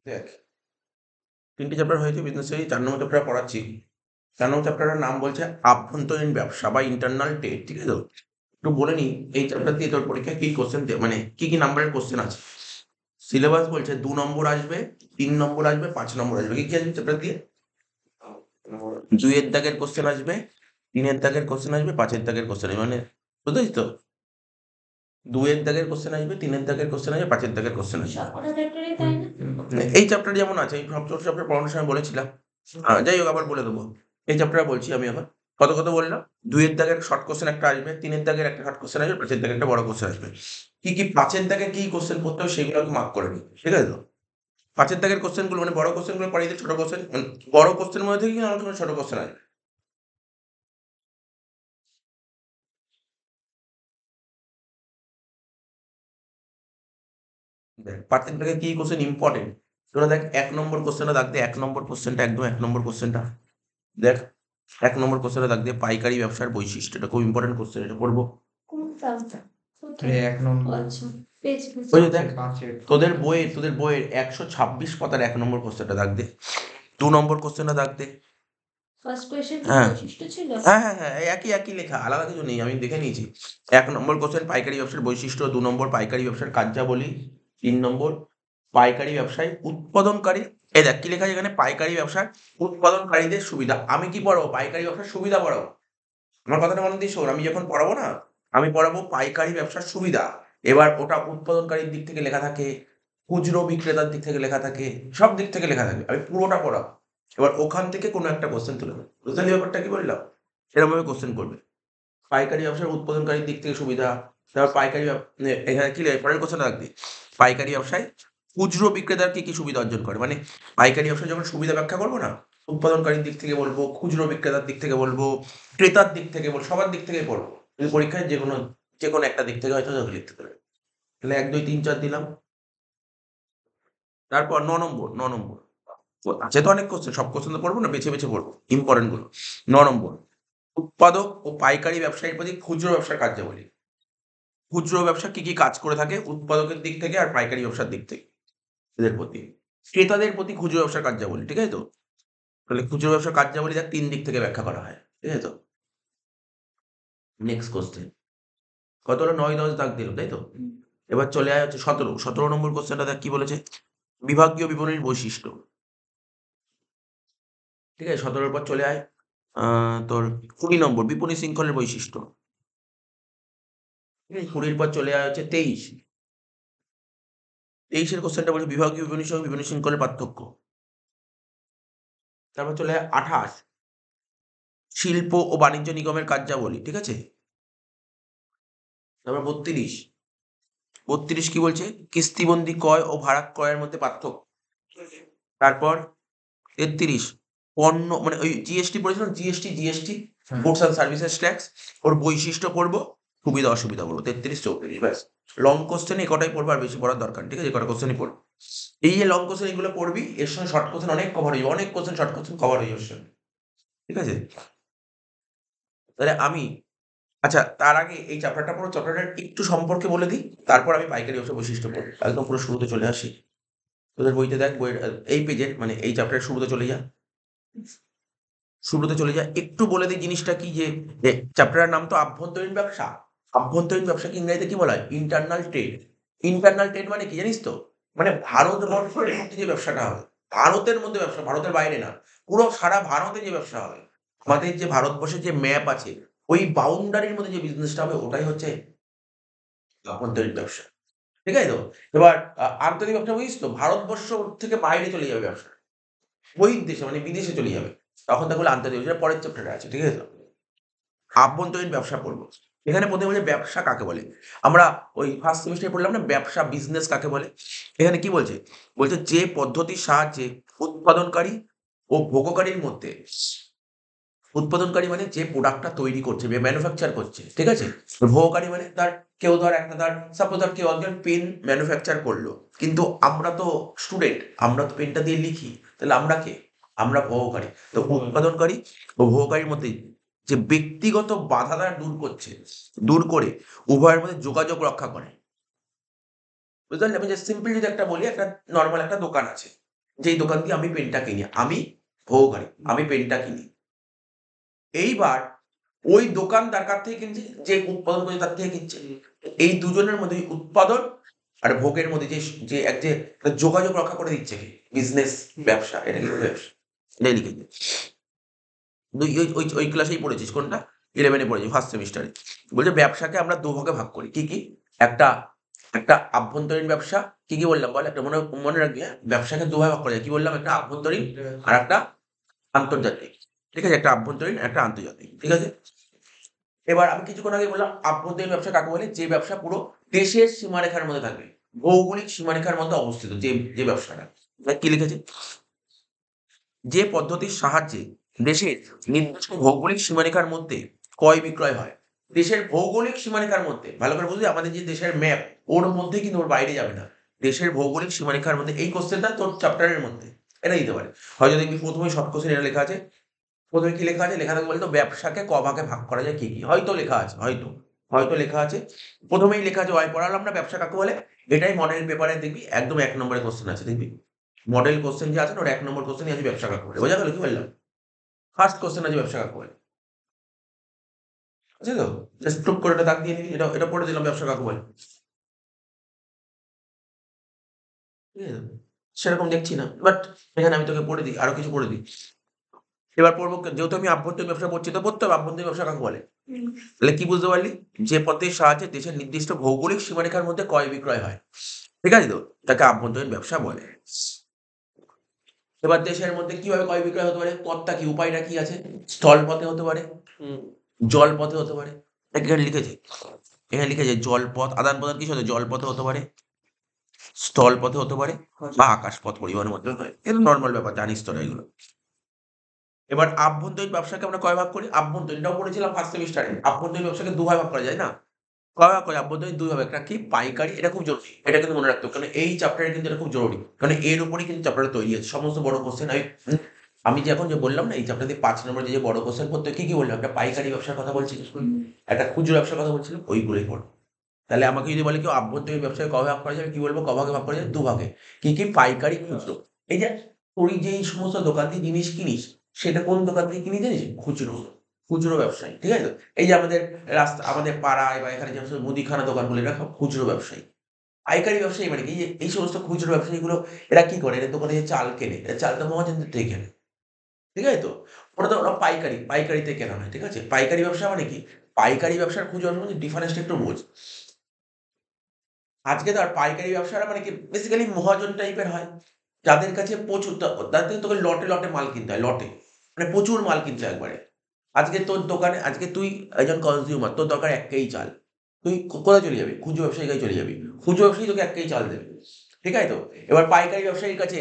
দেখ 3টে চ্যাপ্টার হয়েছে বিজনেস স্টাডি, 4 নম্বর চ্যাপ্টার পড়াচ্ছি। 4 নম্বর চ্যাপ্টারের নাম বলছে আভ্যন্তরীণ ব্যবসা বা ইন্টারনাল ট্রেড, ঠিক আছে তো? একটু বলে নিই এই চ্যাপ্টার দিয়ে তোর পরীক্ষায় কি কোশ্চেন মানে কি নাম্বারের কোশ্চেন আছে। সিলেবাস বলছে 2 নম্বর আসবে, 3 নম্বর আসবে, 5 নম্বর আসবে। কি আসবে চ্যাপ্টার দিয়ে? 2 এর দাগের কোশ্চেন আসবে, 3 এর দাগের কোশ্চেন আসবে, 5 এর দাগের কোশ্চেন আসবে। মানে বুঝতেছিস তো? 2 এর দাগের কোশ্চেন আসবে, 3 এর দাগের কোশ্চেন আসবে, 5 এর দাগের কোশ্চেন আসবে। সবকটা চ্যাপ্টারই তাই না? এই চ্যাপ্টার যেমন আছে, এই সব চ্যাপ্টার পড়ানোর সময় বলেছিলাম। যাই হোক আবার বলে দেবো। এই চ্যাপ্টারে বলছি আমি আবার। কত বললাম? 2 এর দাগের শর্ট কোশ্চেন একটা আসবে, 3 এর দাগের একটা শর্ট কোশ্চেন আসবে, 5 এর দাগের একটা বড় কোশ্চেন আসবে। 5 এর দাগে কি কোশ্চেন পড়তে হবে সেগুলো আমি মার্ক করে নিই। ঠিক আছে তো? 5 এর দাগের কোশ্চেন গুলো মানে বড় কোশ্চেন গুলো পড়িয়ে দিই, ছোট কোশ্চেন বড় কোশ্চেন মধ্যে থেকে অনেক সময় ছোট কোশ্চেন আসবে। দেখ 5 এর দাগে কি কোশ্চেন ইম্পর্টেন্ট, তোরা দেখ 1 নম্বর কোশ্চেনটা দাগ দে। 1 নম্বর কোশ্চেনটা একদম 1 নম্বর কোশ্চেনটা দেখ। 1 নম্বর কোশ্চেনটা দাগ দে, পাইকারি ব্যবসার বৈশিষ্ট্য। এটা খুব ইম্পর্টেন্ট কোশ্চেন, এটা পড়বো। কোনটা? এই 1 নম্বর আচ্ছা, পেজ ওই যে দেখ পাঁচের তোদের বইয়ের 126 পাতার 1 নম্বর কোশ্চেনটা দাগ দে। 2 নম্বর কোশ্চেনটা দাগ দে। ফার্স্ট কোয়েশ্চেন কি হ্যাঁ বৈশিষ্ট্য ছিল? হ্যাঁ, একই লেখা, আলাদা কিছু নেই, আমি দেখে নিয়েছি। 1 নম্বর কোশ্চেন পাইকারি ব্যবসার বৈশিষ্ট্য, 2 নম্বর পাইকারি ব্যবসার কার্যাবলী, 3 নম্বর পাইকারি ব্যবসায় উৎপাদনকারী। এই দেখ কি লেখা আছে এখানে, পাইকারি ব্যবসার উৎপাদনকারীদের সুবিধা। আমি কি পড়াবো? পাইকারি ব্যবসার সুবিধা পড়াবো। আমার কথাটা মনে দিয়ে শোন, আমি যখন পড়াবো না, আমি পড়াবো পাইকারি ব্যবসার সুবিধা। এবার ওটা উৎপাদনকারীর দিক থেকে লেখা থাকে, খুচরো বিক্রেতার দিক থেকে লেখা থাকে, সব দিক থেকে লেখা থাকে, আমি পুরোটা পড়াবো। এবার ওখান থেকে কোনো একটা কোশ্চেন তুলে নেবে। বুঝতে পারলি ব্যাপারটা কি বললাম? এরকম ভাবে কোশ্চেন করবে। পাইকারি ব্যবসার উৎপাদনকারীর দিক থেকে সুবিধা। তারপর এখানে কি লেখা? পরের কোশ্চেন রাখবি, পাইকারি ব্যবসায় খুচরো বিক্রেতার কি সুবিধা অর্জন করে। মানে পাইকারি ব্যবসায় যখন সুবিধা ব্যাখ্যা করবো না, উৎপাদনকারীর দিক থেকে বলবো, খুচরো বিক্রেতার দিক থেকে বলবো, ক্রেতার দিক থেকে বলবো, সবার দিক থেকে পড়বো। যদি পরীক্ষায় যে কোনো একটা দিক থেকে হয়তো তোকে লিখতে পারবে। তাহলে 1 2 3 4 দিলাম। তারপর 9 নম্বর আছে তো অনেক কোশ্চেন, সব কোশ্চেন তো পড়বো না, বেছে পড়বো ইম্পর্টেন্ট গুলো। 9 নম্বর, উৎপাদক ও পাইকারি ব্যবসায়ীর প্রতি খুচরো ব্যবসার কার্যাবলী। খুচরো ব্যবসা কি কাজ করে থাকে উৎপাদকের দিক থেকে আর পাইকারি ব্যবসার দিক থেকে, এদের প্রতি। ক্রেতাদের প্রতি খুচরো ব্যবসার কার্যাবলী, ঠিক আছে তো? তাহলে খুচরো ব্যবসার কার্যাবলী দেখ 3 দিক থেকে ব্যাখ্যা করা হয়, ঠিক আছে তো? নেক্সট কোশ্চেন কত হলো? 9 10 দাগ দিল, তাই তো? এবার চলে আয় হচ্ছে 17 নম্বর কোশ্চেনটা দেখ কি বলেছে, বিভাগীয় বিপণীর বৈশিষ্ট্য। ঠিক আছে, 17 পর চলে আয় তোর 20 নম্বর বিপণী শৃঙ্খলের বৈশিষ্ট্য। 20 পর চলে আয় হচ্ছে 23। 23 এর কোশ্চেনটা বলছে বিভাগীয় বিপণী সহ বিপণী শৃঙ্খলের পার্থক্য। তারপর চলে আয় 28, শিল্প ও বাণিজ্য নিগমের কার্যাবলী, ঠিক আছে? তারপর 32 কি বলছে, কিস্তিবন্দি ক্রয় ও ভাড়া ক্রয়ের মধ্যে পার্থক্য। তারপর 33, পণ্য মানে ওই জিএসটি পড়েছিলাম, GST goods and services tax, ওর বৈশিষ্ট্য পড়বো, সুবিধা অসুবিধা বলবো। 33 34 ব্যাস। লং কোশ্চেন এই কটাই পড়বো, আর বেশি পড়ার দরকার নেই, ঠিক আছে? এই কটা কোশ্চেনই পড়বো। এই যে লং কোশ্চেন এগুলো পড়বি, এর সঙ্গে শর্ট কোশ্চেন অনেক কভার হয়ে যাবে, অনেক কোশ্চেন শর্ট কোশ্চেন কভার হয়ে যাবে ওর সঙ্গে, ঠিক আছে? তাহলে আমি, আচ্ছা তার আগে এই চ্যাপ্টারটা পড়ো, চ্যাপ্টারটার একটু সম্পর্কে বলে দিই, তারপর আমি পাইকারি ব্যবসার বৈশিষ্ট্য পড়বো। একদম পুরো শুরুতে চলে আসি। তোদের বইতে দেখ, বইয়ের এই পেজের মানে এই চ্যাপ্টারের শুরুতে চলে যা। একটু বলে দিই জিনিসটা কি, যে চ্যাপ্টারের নাম তো আভ্যন্তরীণ ব্যবসা। আভ্যন্তরীণ ব্যবসাকে ইংরেজিতে কি বলা হয়? Internal trade. ইন্টারনাল ট্রেড মানে কি জানিস তো? মানে ভারতবর্ষের মধ্যে যে ব্যবসাটা হবে, ভারতের মধ্যে ব্যবসা, ভারতের বাইরে না, পুরো সারা ভারতে যে ব্যবসা হবে। আমাদের যে ভারতবর্ষের যে ম্যাপ আছে, ওই বাউন্ডারির মধ্যে যে বিজনেসটা হবে ওটাই হচ্ছে আভ্যন্তরীণ ব্যবসা, ঠিক আছে তো? এবার আন্তরিক ব্যবসা বুঝিস তো, ভারতবর্ষ থেকে বাইরে চলে যাবে ব্যবসা, বহির্দেশে মানে বিদেশে চলে যাবে, তখন তাকে বলে আন্তর্জাতিক ব্যবসা। পরের চ্যাপ্টারে আছে, ঠিক আছে তো? আভ্যন্তরীণ ব্যবসা পড়বো। এখানে প্রথমে বলছে ব্যবসা কাকে বলে। আমরা ওই ফার্স্ট সেমিস্টারে পড়লাম না ব্যবসা, বিজনেস কাকে বলে। এখানে কি বলছে? বলছে যে পদ্ধতির সাহায্যে উৎপাদনকারী ও ভোগকারীর মধ্যে, উৎপাদনকারী মানে যে প্রোডাক্টটা তৈরি করছে, ম্যানুফ্যাকচার করছে, ঠিক আছে? ভোগকারী মানে তার কেউ ধর একটা ধর সাপোজ ধর কেউ একজন পেন ম্যানুফ্যাকচার করলো, কিন্তু আমরা তো স্টুডেন্ট, আমরা তো পেনটা দিয়ে লিখি, তাহলে আমরা কে? আমরা ভোগকারী। তো উৎপাদনকারী ও ভোগকারীর মধ্যে যে ব্যক্তিগত বাধাটা দূর করে উভয়ের মধ্যে যোগাযোগ রক্ষা করে। বুঝতে পারলি? আমি যে সিম্পল যদি একটা বলি, একটা নরমাল একটা দোকান আছে, যেই দোকান দিয়ে আমি পেনটা কিনি, আমি ভোগকারী, আমি পেনটা কিনি। এইবার ওই দোকানদার কার থেকে কিনছে, যে উৎপাদন করছে তার থেকে কিনছে। এই দুজনের মধ্যে উৎপাদন আর ভোগের মধ্যে যে একটা যোগাযোগ রক্ষা করে দিচ্ছে কি, বিজনেস, ব্যবসা, এটা কি ব্যবসা, এটাই লিখেছে। তুই ওই ক্লাসেই পড়েছিস, কোনটা? 11 পড়েছিস, ফার্স্ট সেমিস্টারে। বলছে ব্যবসাকে আমরা দুভাগে ভাগ করি, কি কি? একটা একটা আভ্যন্তরীণ ব্যবসা, কি কি বললাম বল, একটা মনে মনে রাখবি, হ্যাঁ? ব্যবসাকে দুভাগে ভাগ করা যায়, কি বললাম? একটা আভ্যন্তরীণ আর একটা আন্তর্জাতিক। ঠিক আছে, একটা আভ্যন্তরীণ একটা আন্তর্জাতিক, ঠিক আছে। এবার আমি কিছুক্ষণ আগে বললাম আভ্যন্তরীণ ব্যবসা কাকে বলে, যে ব্যবসা পুরো দেশের সীমারেখার মধ্যে থাকবে, ভৌগোলিক সীমারেখার মধ্যে অবস্থিত, যে যে ব্যবসাটা। কি লিখেছে? যে পদ্ধতির সাহায্যে দেশের নির্দিষ্ট ভৌগোলিক সীমারেখার মধ্যে ক্রয় বিক্রয় হয়। দেশের ভৌগোলিক সীমারেখার মধ্যে, ভালো করে বুঝলি, আমাদের যে দেশের ম্যাপ, ওর মধ্যে কিন্তু ওর বাইরে যাবে না। দেশের ভৌগোলিক সীমারেখার মধ্যে, এই কোশ্চেনটা তোর চ্যাপ্টারের মধ্যে এটা দিতে পারে। হয়তো দেখবি প্রথমে শর্ট কোশ্চেন এটা লেখা আছে, প্রথমে কি লেখা আছে, লেখা থাকবে বলতো ব্যবসাকে ক ভাগে ভাগ করা যায়, কি কি, হয়তো লেখা আছে, হয়তো লেখা আছে, প্রথমেই লেখা আছে ওয়াই পড়ালাম না ব্যবসা কাকে বলে। এটাই মডেল পেপারে দেখবি একদম 1 নম্বরের কোশ্চেন আছে, দেখবি মডেল কোশ্চেন যে আছে না, ওর 1 নম্বর কোশ্চেনই আছে ব্যবসা কাকে বলে। বোঝা গেল কি বললাম? ফার্স্ট কোশ্চেন আছে ব্যবসা কাকে বলে, আছে তো? জাস্ট টুক করে এটা দাগ দিয়ে নিবি, এটা পড়ে দিলাম ব্যবসা কাকে বলে। ঠিক আছে? সেরকম দেখছি না, বাট এখানে আমি তোকে পড়ে দিই, আরো কিছু পড়ে দিই। এবার পড়বো, যেহেতু আমি আভ্যন্তরীণ ব্যবসা পড়ছি তো পড়তে হবে আভ্যন্তরীণ ব্যবসা কাকে বলে। তাহলে কি বুঝতে পারলি? যে পদ্ধতির সাহায্যে দেশের নির্দিষ্ট ভৌগোলিক সীমারেখার মধ্যে ক্রয় বিক্রয় হয়, ঠিক আছে তো, তাকে আভ্যন্তরীণ ব্যবসা বলে। এবার দেশের মধ্যে কিভাবে ক্রয় বিক্রয় হতে পারে, পথটা কি, উপায়টা কি আছে? স্থল পথে হতে পারে, জল পথে হতে পারে। এখানে লিখেছে, জলপথ আদান প্রদান কিছু হতে জলপথে হতে পারে, স্থল পথে হতে পারে, বা আকাশ পথ পরিবহনের মধ্যে হয়। এটা নর্মাল ব্যাপার, জানিস তোরা এগুলো। এবার আভ্যন্তরীণ ব্যবসাকে আমরা কয় ভাগ করি? আভ্যন্তরীণটাও পড়েছিলাম ফার্স্ট সেমিস্টারে। আভ্যন্তরীণ ব্যবসাকে দুভাগে ভাগ করা যায় না? কয় ভাগ করি আভ্যন্তরীণ? দুই ভাবে। একটা কি, পাইকারি, এটা খুব জরুরি, এটা কিন্তু মনে রাখতে হবে, কারণ এই চ্যাপ্টারে কিন্তু এটা খুব জরুরি, কারণ এর উপরেই কিন্তু চ্যাপ্টারটা তৈরি আছে। সমস্ত বড় কোশ্চেন আমি যে এখন যে বললাম না, এই চ্যাপ্টার দিয়ে 5 নম্বরে যে বড় কোশ্চেন পড়তে কি কি বললাম, একটা পাইকারি ব্যবসার কথা বলছি, একটা খুচরো ব্যবসার কথা বলছিলাম, ওইগুলোই পড়ো। তাহলে আমাকে যদি বলে কেউ আভ্যন্তরীণ ব্যবসায় কয় ভাগ করা যায়, কি বলবো? ক ভাগে ভাগ করা যায়? দুভাগে। কি কি? পাইকারি, খুচরো। এই যে তুই যে এই সমস্ত দোকান থেকে জিনিস কিনিস, সেটা কোন দোকান থেকে কিনি জানিস? খুচরো, খুচরো ব্যবসায়ী, ঠিক আছে? এই যে আমাদের রাস্তা, আমাদের পাড়ায় বা এখানে যে সমস্ত মুদিখানা দোকানগুলো, এরা সব খুচরো ব্যবসায়ী। পাইকারি ব্যবসায়ী মানে কি, এই সমস্ত খুচরো ব্যবসায়ীগুলো এরা কি করে? এরা দোকানে যে চাল কেনে, এরা চালটা মহাজনদের থেকে কেনে, ঠিক আছে তো? ওটা তো ওরা পাইকারিতে কেনা হয়, ঠিক আছে? পাইকারি ব্যবসা মানে কি? পাইকারি ব্যবসার খুচরো ব্যবসার মধ্যে ডিফারেন্সটা একটু বোঝ। আজকে ধর পাইকারি ব্যবসাটা মানে কি, বেসিক্যালি মহাজন টাইপের হয়, যাদের কাছে প্রচুর, তাদের থেকে তোকে লটে লটে মাল কিনতে হয়, লটে, মানে প্রচুর মাল কিনতে হয় একবারে। আজকে তোর দোকানে, আজকে তুই একজন কনজিউমার, তোর দরকার 1 কেজি চাল, তুই কোথায় চলে যাবি? খুচরো ব্যবসায়ীর কাছে চলে যাবি, খুচরো ব্যবসায়ী তোকে 1 কেজি চাল দেবে, ঠিক আছে তো? এবার পাইকারি ব্যবসায়ীর কাছে,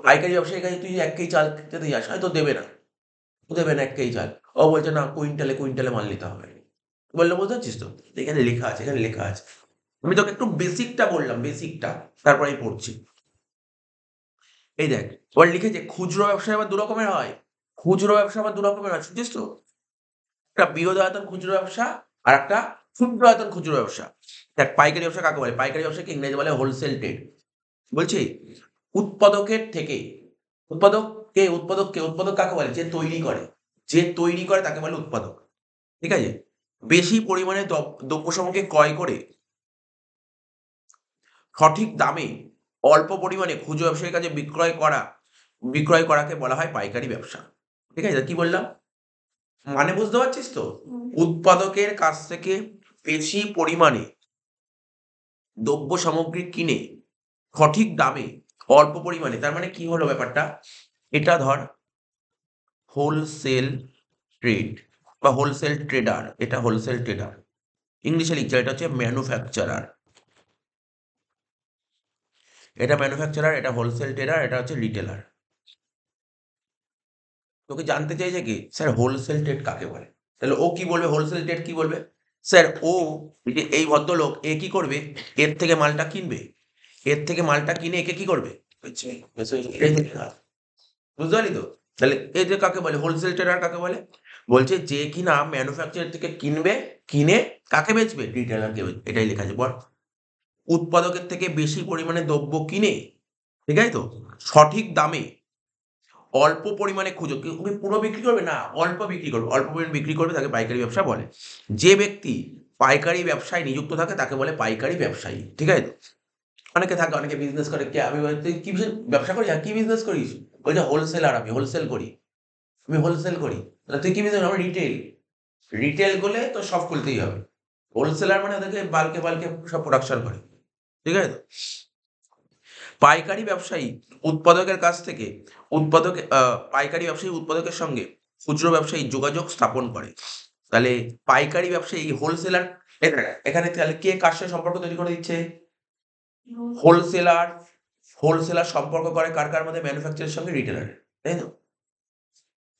পাইকারি ব্যবসায়ীর কাছে তুই 1 কেজি চাল খেতে যাস, হয়তো দেবে না, ও দেবে না 1 কেজি চাল, ও বলছে না কুইন্টালে মাল নিতে হবে। বললে বুঝতে পারছিস তো? এখানে লেখা আছে, এখানে লেখা আছে। আমি তোকে একটু বেসিকটা বললাম, বেসিকটা, তারপরে আমি পড়ছি। এই দেখ, ওর লিখেছে খুচরো ব্যবসা আবার 2 রকমের হয়। খুচরো ব্যবসা আবার 2 রকমের হয়, শুনছিস তো? একটা বৃহদায়তন খুচরো ব্যবসা আর একটা ক্ষুদ্রায়তন খুচরো ব্যবসা। দেখ, পাইকারি ব্যবসা কাকে বলে? পাইকারি ব্যবসাকে ইংরেজি বলে হোলসেল ট্রেড। বলছি, উৎপাদকের থেকে, উৎপাদক কাকে বলে? যে তৈরি করে, যে তৈরি করে তাকে বলে উৎপাদক, ঠিক আছে? বেশি পরিমাণে দ্রব্য সামগ্রী ক্রয় করে সঠিক দামে অল্প পরিমাণে খুচরো ব্যবসায়ীর কাছে বিক্রয় করাকে বলা হয় পাইকারি ব্যবসা। ঠিক আছে? কি বললাম? মানে বুঝতে পারছিস তো? উৎপাদকের কাছ থেকে বেশি পরিমাণে দ্রব্য সামগ্রী কিনে সঠিক দামে অল্প পরিমাণে, তার মানে কি হলো ব্যাপারটা? এটা ধর হোলসেল ট্রেড বা হোলসেল ট্রেডার, এটা হোলসেল ট্রেডার। ইংলিশে লিখছে, এটা হচ্ছে ম্যানুফ্যাকচারার, এটা ম্যানুফ্যাকচারার, এটা হোলসেল ট্রেডার, এটা হচ্ছে রিটেলার। তোকে জানতে চাইছে কি, স্যার হোলসেল ট্রেড কাকে বলে? তাহলে ও কি বলবে? হোলসেল ট্রেড কি বলবে? স্যার ও, যে এই ভদ্রলোক, এ কি করবে? এর থেকে মালটা কিনবে, এর থেকে মালটা কিনে একে কি করবে? বুঝতে পারলি তো? তাহলে এই যে কাকে বলে হোলসেল ট্রেডার, কাকে বলে? বলছে যে কিনা ম্যানুফ্যাকচারার থেকে কিনবে, কিনে কাকে বেচবে? রিটেলারকে বেচবে। এটাই লেখা আছে, বল। উৎপাদকের থেকে বেশি পরিমাণে দ্রব্য কিনে ঠিক আছে তো? সঠিক দামে অল্প পরিমাণে খুঁজো। কেউ কি পুরো বিক্রি করবে? না, অল্প বিক্রি করবে। অল্প পরিমাণে বিক্রি করবে তাকে পাইকারি ব্যবসা বলে। যে ব্যক্তি পাইকারি ব্যবসায় নিযুক্ত থাকে তাকে বলে পাইকারি ব্যবসায়ী। ঠিক আছে তো? অনেকে থাকে, অনেকে বিজনেস করে। কে আমি বলি, "তুই কি ব্যবসা করিস? কি বিজনেস করিস?" বলছে, "হোলসেলার আমি, হোলসেল করি। আমি হোলসেল করি।" তাহলে তুই কি বিজনেস? আমি রিটেইল। রিটেইল করলে তোর সব খুলতেই হবে। হোলসেলার মানে ওদেরকে বাল্কে সব প্রোডাকশন করে। ঠিক আছে তো? পাইকারি ব্যবসায়ী উৎপাদকের কাছ থেকে উৎপাদক পাইকারি ব্যবসায়ী উৎপাদকের সঙ্গে খুচরো ব্যবসায়ী যোগাযোগ স্থাপন করে। তাহলে পাইকারি ব্যবসায়ী হোলসেলার, এখানে তাহলে কে কার সাথে সম্পর্ক তৈরি করে দিচ্ছে? হোলসেলার। হোলসেলার সম্পর্ক করে কার মধ্যে? ম্যানুফ্যাকচারের সঙ্গে রিটেলারের। তাই তো?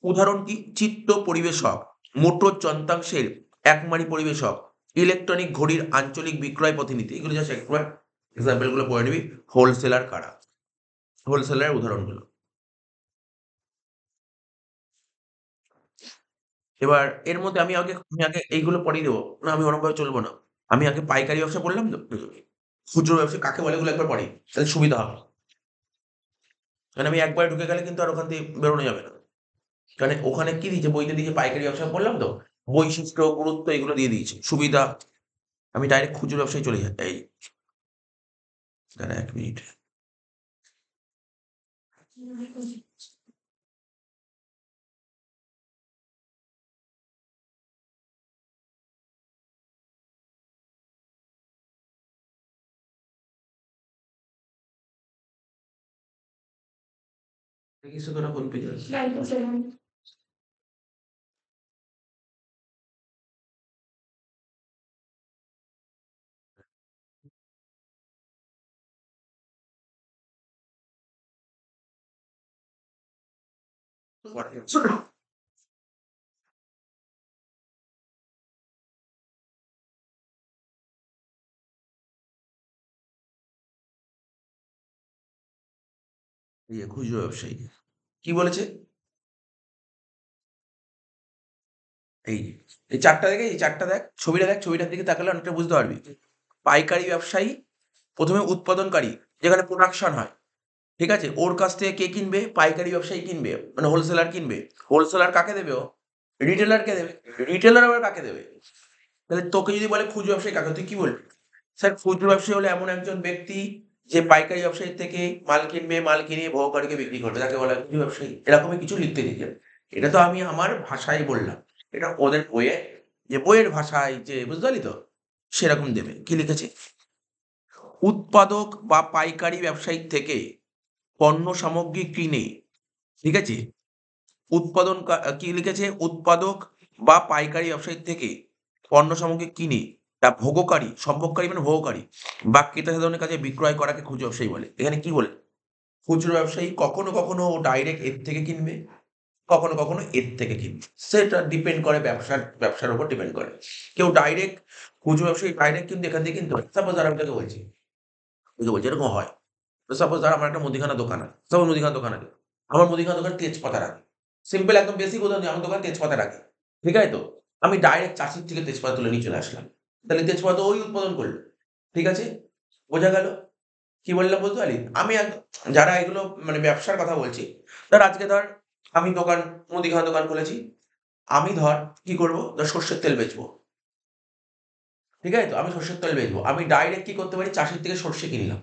উদাহরণ কি? চিত্র পরিবেশক, মোটর যন্ত্রাংশের একমারি পরিবেশক, ইলেকট্রনিক ঘড়ির আঞ্চলিক বিক্রয় প্রতিনিধি। এগুলো জাস্ট একবার এক্সাম্পল গুলো পড়ে নিবি। হোলসেলার কারা? হোলসেলারের উদাহরণগুলো। এবার এর মধ্যে আমি আগে এইগুলো পড়িয়ে দেবো। না, আমি ওরমভাবে চলবো না। আমি আগে পাইকারি ব্যবসা বললাম তো? খুচরো ব্যবসা কাকে বলে এগুলো একবার পড়ি। তাহলে সুবিধা হবে। কারণ আমি একবার ঢুকে গেলে কিন্তু আর ওখান থেকে বেরোনো যাবে না। কারণ ওখানে কি দিয়েছে? বইতে দিয়েছে পাইকারি ব্যবসা বললাম তো? বৈশিষ্ট্য, গুরুত্ব এগুলো দিয়ে দিয়েছে। সুবিধা। আমি ডাইরেক্ট খুচরো ব্যবসায় চলে যাই। এই দাঁড়া ১ মিনিট। দেখিস তো তোরা কোন পেজে আছিস? 97 খুচরো ব্যবসায়ী। কি বলেছে? এই যে, এই ৪ টা দেখে, এই ৪ টা দেখ, ছবিটা দেখ, ছবিটার দিকে তাকালে অনেকটা বুঝতে পারবি। পাইকারি ব্যবসায়ী ১ম এ উৎপাদনকারী, যেখানে প্রোডাকশন হয়। ঠিক আছে? ওর কাছ থেকে কে কিনবে? পাইকারি ব্যবসায়ী কিনবে। মানে হোলসেলার কিনবে। হোলসেলার কাকে দেবে ও? রিটেলারকে দেবে। রিটেলার আবার কাকে দেবে? তাহলে তোকে যদি বলে খুচরো ব্যবসায়ী কাকে? তুই কি বলবি? স্যার, খুচরো ব্যবসায়ী হলো এমন একজন ব্যক্তি যে পাইকারি ব্যবসায়ীর থেকে মাল কিনবে, মাল কিনে ভোগকারীকে বিক্রি করবে। তাকে বলা হয় খুচরো ব্যবসায়ী। এরকমই কিছু লিখতে দিয়েছে। এটা তো আমি আমার ভাষায় বললাম। এটা ওদের বইয়ে, যে বইয়ের ভাষায় যে, বুঝতে পারলি তো? সেরকম দেবে। কি লিখেছে? উৎপাদক বা পাইকারি ব্যবসায়ীর থেকে পণ্য সামগ্রী কিনে, ঠিক আছে? কি লিখেছে? উৎপাদক বা পাইকারি ব্যবসায়ীর থেকে পণ্য সামগ্রী কিনে তা সম্ভোগকারী মানে ভোগকারী বা ক্রেতা সাধারণের কাছে বিক্রয় করাকে খুচরো ব্যবসায়ী বলে। এখানে কি বলে? খুচরো ব্যবসায়ী কখনো ও ডাইরেক্ট এর থেকে কিনবে, কখনো এর থেকে কিনবে। সেটা ডিপেন্ড করে ব্যবসার উপর ডিপেন্ড করে। কেউ ডাইরেক্ট, খুচরো ব্যবসায়ী ডাইরেক্ট কিন্তু এখান থেকে কিনতে পারে। সাপোজ আমি তোকে বলছি, এরকম হয়। তো সাপোজ ধর আমার একটা মুদিখানা দোকান আছে। সাপোজ মুদিখানা দোকান আছে। আমার মুদিখানা দোকানে তেজপাতা রাখে। সিম্পল একদম বেসিক উদাহরণ দিই, আমার দোকানে তেজপাতা রাখে। ঠিক আছে তো? আমি ডাইরেক্ট চাষীর থেকে তেজপাতা তুলে নিয়ে চলে আসলাম। তাহলে তেজপাতা ওই উৎপাদন করল। ঠিক আছে? বোঝা গেল? কি বললাম বুঝতে পারলি? আমি যারা এগুলো মানে ব্যবসার কথা বলছি, আজকে ধর আমি মুদিখানা দোকান খুলেছি। আমি ধর কি করব? ধর সর্ষের তেল বেচবো। ঠিক আছে তো? আমি সর্ষের তেল বেচবো। আমি ডাইরেক্ট কি করতে পারি? চাষীর থেকে সর্ষে কিনলাম।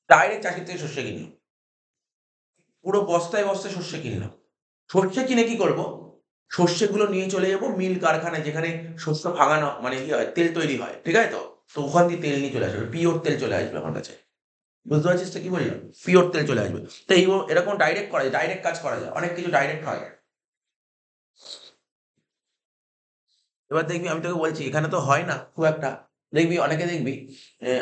ডাইরেক্ট চাষীর থেকে সর্ষে কিনলাম। পুরো বস্তায় সর্ষে কিনলাম। সর্ষে কিনে কি করব? সর্ষেগুলো নিয়ে চলে যাবো মিল কারখানায়, যেখানে শস্য ভাঙানো মানে ইয়ে হয়, তেল তৈরি হয়। ঠিক আছে তো? তো ওখান দিয়ে তেল নিয়ে চলে আসবে। পিওর তেল চলে আসবে আমার কাছে। বুঝতে পারছিস তো কি বললাম? পিওর তেল চলে আসবে। তো এরকম ডাইরেক্ট করা যায়, ডাইরেক্ট কাজ করা যায়। অনেক কিছু ডাইরেক্ট হয়। এবার দেখবি আমি তোকে বলছি, এখানে তো হয় না খুব একটা। দেখবি অনেকে দেখবি,